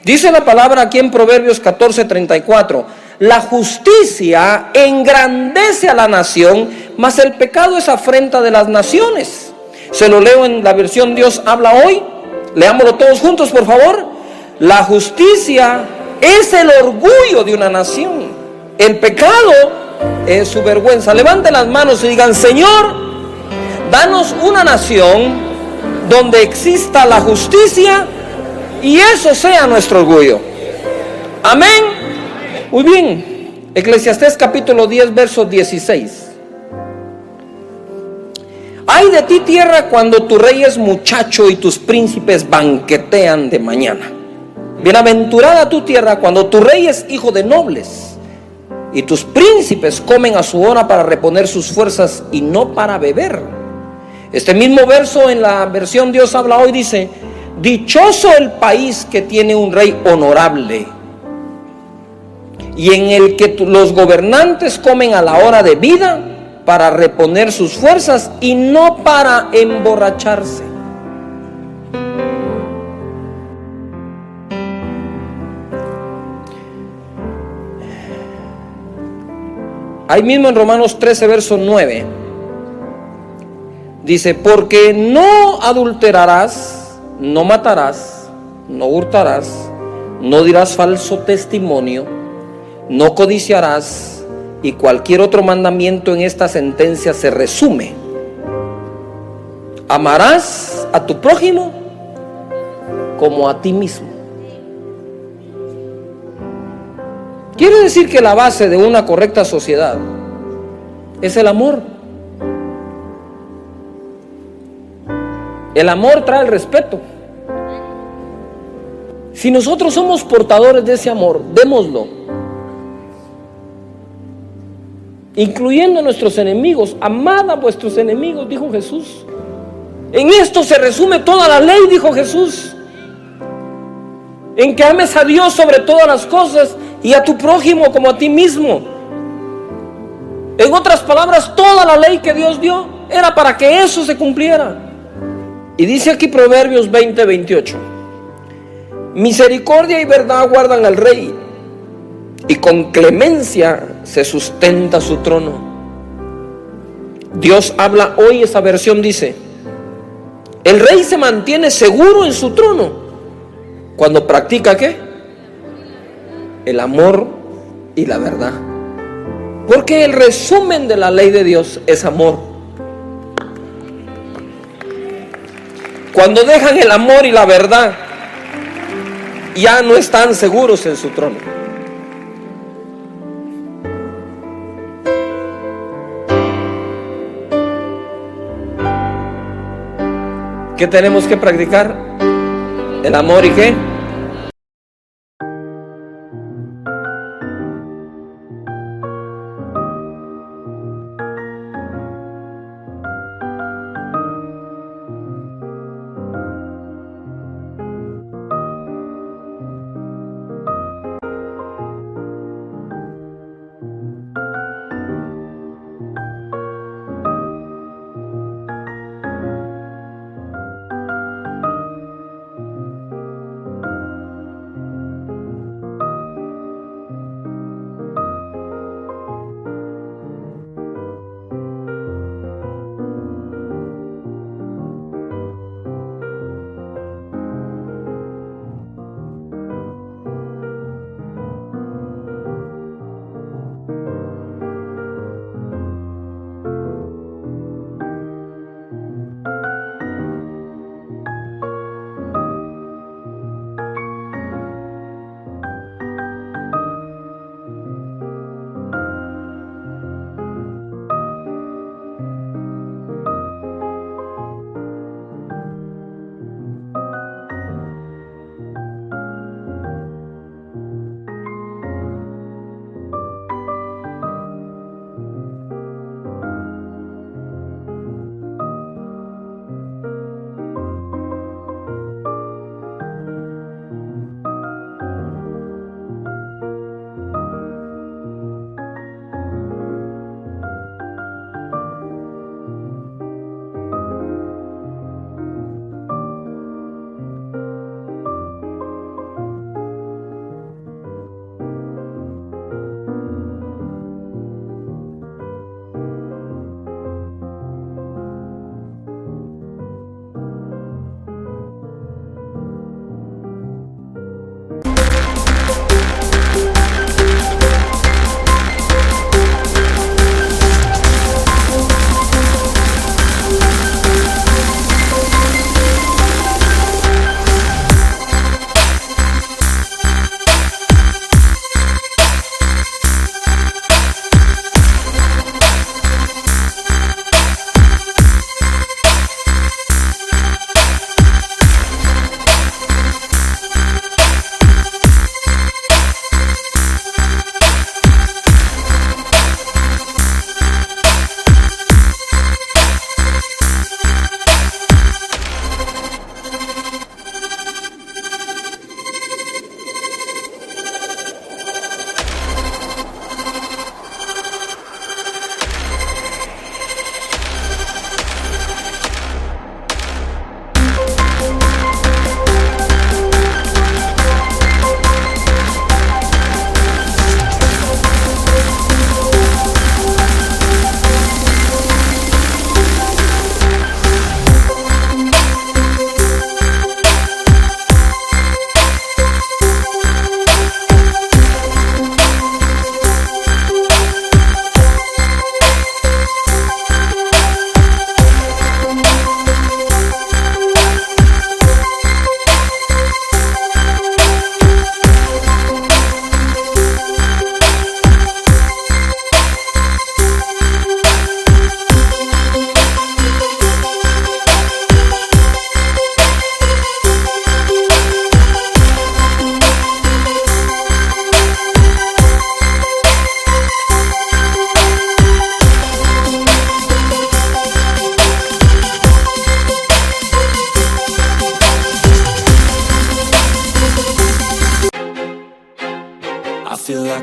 Dice la palabra aquí en Proverbios 14:34: la justicia engrandece a la nación, mas el pecado es afrenta de las naciones. Se lo leo en la versión Dios habla hoy. Leámoslo todos juntos, por favor. La justicia es el orgullo de una nación. El pecado es su vergüenza. Levanten las manos y digan: Señor, danos una nación donde exista la justicia y eso sea nuestro orgullo. Amén. Muy bien. Eclesiastés capítulo 10, verso 16. Ay de ti, tierra, cuando tu rey es muchacho y tus príncipes banquetean de mañana. Bienaventurada tu tierra cuando tu rey es hijo de nobles y tus príncipes comen a su hora para reponer sus fuerzas y no para beber. Este mismo verso en la versión Dios habla hoy dice: dichoso el país que tiene un rey honorable y en el que los gobernantes comen a la hora de vida para reponer sus fuerzas y no para emborracharse. Ahí mismo en Romanos 13, verso 9, dice: porque no adulterarás, no matarás, no hurtarás, no dirás falso testimonio, no codiciarás, y cualquier otro mandamiento en esta sentencia se resume: amarás a tu prójimo como a ti mismo. Quiere decir que la base de una correcta sociedad es el amor. El amor trae el respeto. Si nosotros somos portadores de ese amor, démoslo, incluyendo a nuestros enemigos. Amad a vuestros enemigos, dijo Jesús. En esto se resume toda la ley, dijo Jesús. En que ames a Dios sobre todas las cosas y a tu prójimo como a ti mismo. En otras palabras, toda la ley que Dios dio era para que eso se cumpliera. Y dice aquí Proverbios 20, 28: misericordia y verdad guardan al rey, y con clemencia se sustenta su trono. Dios habla hoy, esa versión dice: el rey se mantiene seguro en su trono cuando practica ¿qué? El amor y la verdad. Porque el resumen de la ley de Dios es amor. Cuando dejan el amor y la verdad, ya no están seguros en su trono. ¿Qué tenemos que practicar? El amor y ¿qué?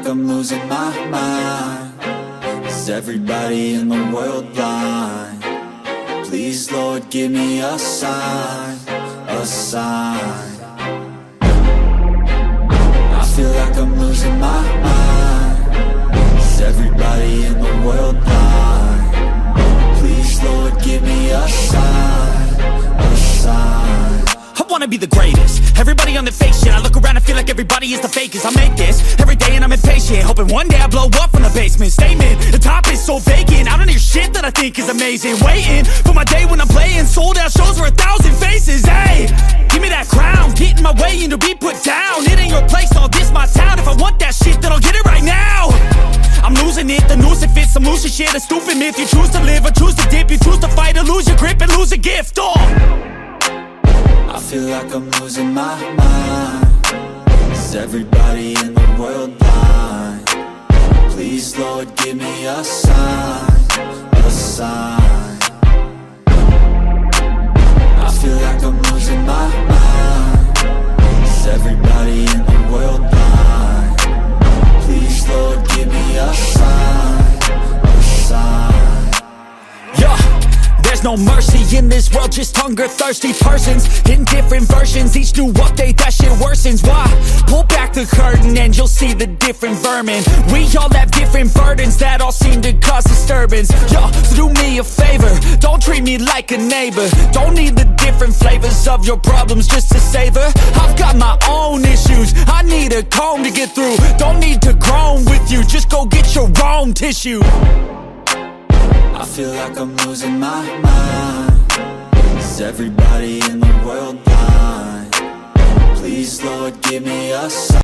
like I'm losing my mind. Is everybody in the world blind? Please, Lord, give me a sign, a sign. I feel like I'm losing my mind. Is everybody in the world blind? Please, Lord, give me a sign, a sign. I wanna be the greatest. Everybody on the fake shit. I look around and feel like everybody is the fakest. I make this every day and I'm impatient, hoping one day I blow up from the basement. Statement, the top is so vacant. I don't hear shit that I think is amazing. Waiting for my day when I'm playing sold out shows for 1,000 faces. Hey, give me that crown, get in my way and to be put down. It ain't your place, all this my town. If I want that shit, then I'll get it right now. I'm losing it, the noose it fits. I'm losing shit, a stupid myth. You choose to live or choose to dip. You choose to fight or lose your grip and lose a gift. I feel like I'm losing my mind. Is everybody in the world blind? Please, Lord, give me a sign, a sign. I feel like I'm losing my mind. Is everybody in the world blind? Please, Lord, give me a sign, a sign. Yeah, there's no mercy in this world, just hunger-thirsty persons in different versions. Each new update, that shit worsens. Why? Pull back the curtain and you'll see the different vermin. We all have different burdens that all seem to cause disturbance. Yo, so do me a favor, don't treat me like a neighbor. Don't need the different flavors of your problems just to savor. I've got my own issues, I need a comb to get through. Don't need to groan with you, just go get your own tissue. I feel like I'm losing my mind. Is everybody in the world blind? Please, Lord, give me a sign.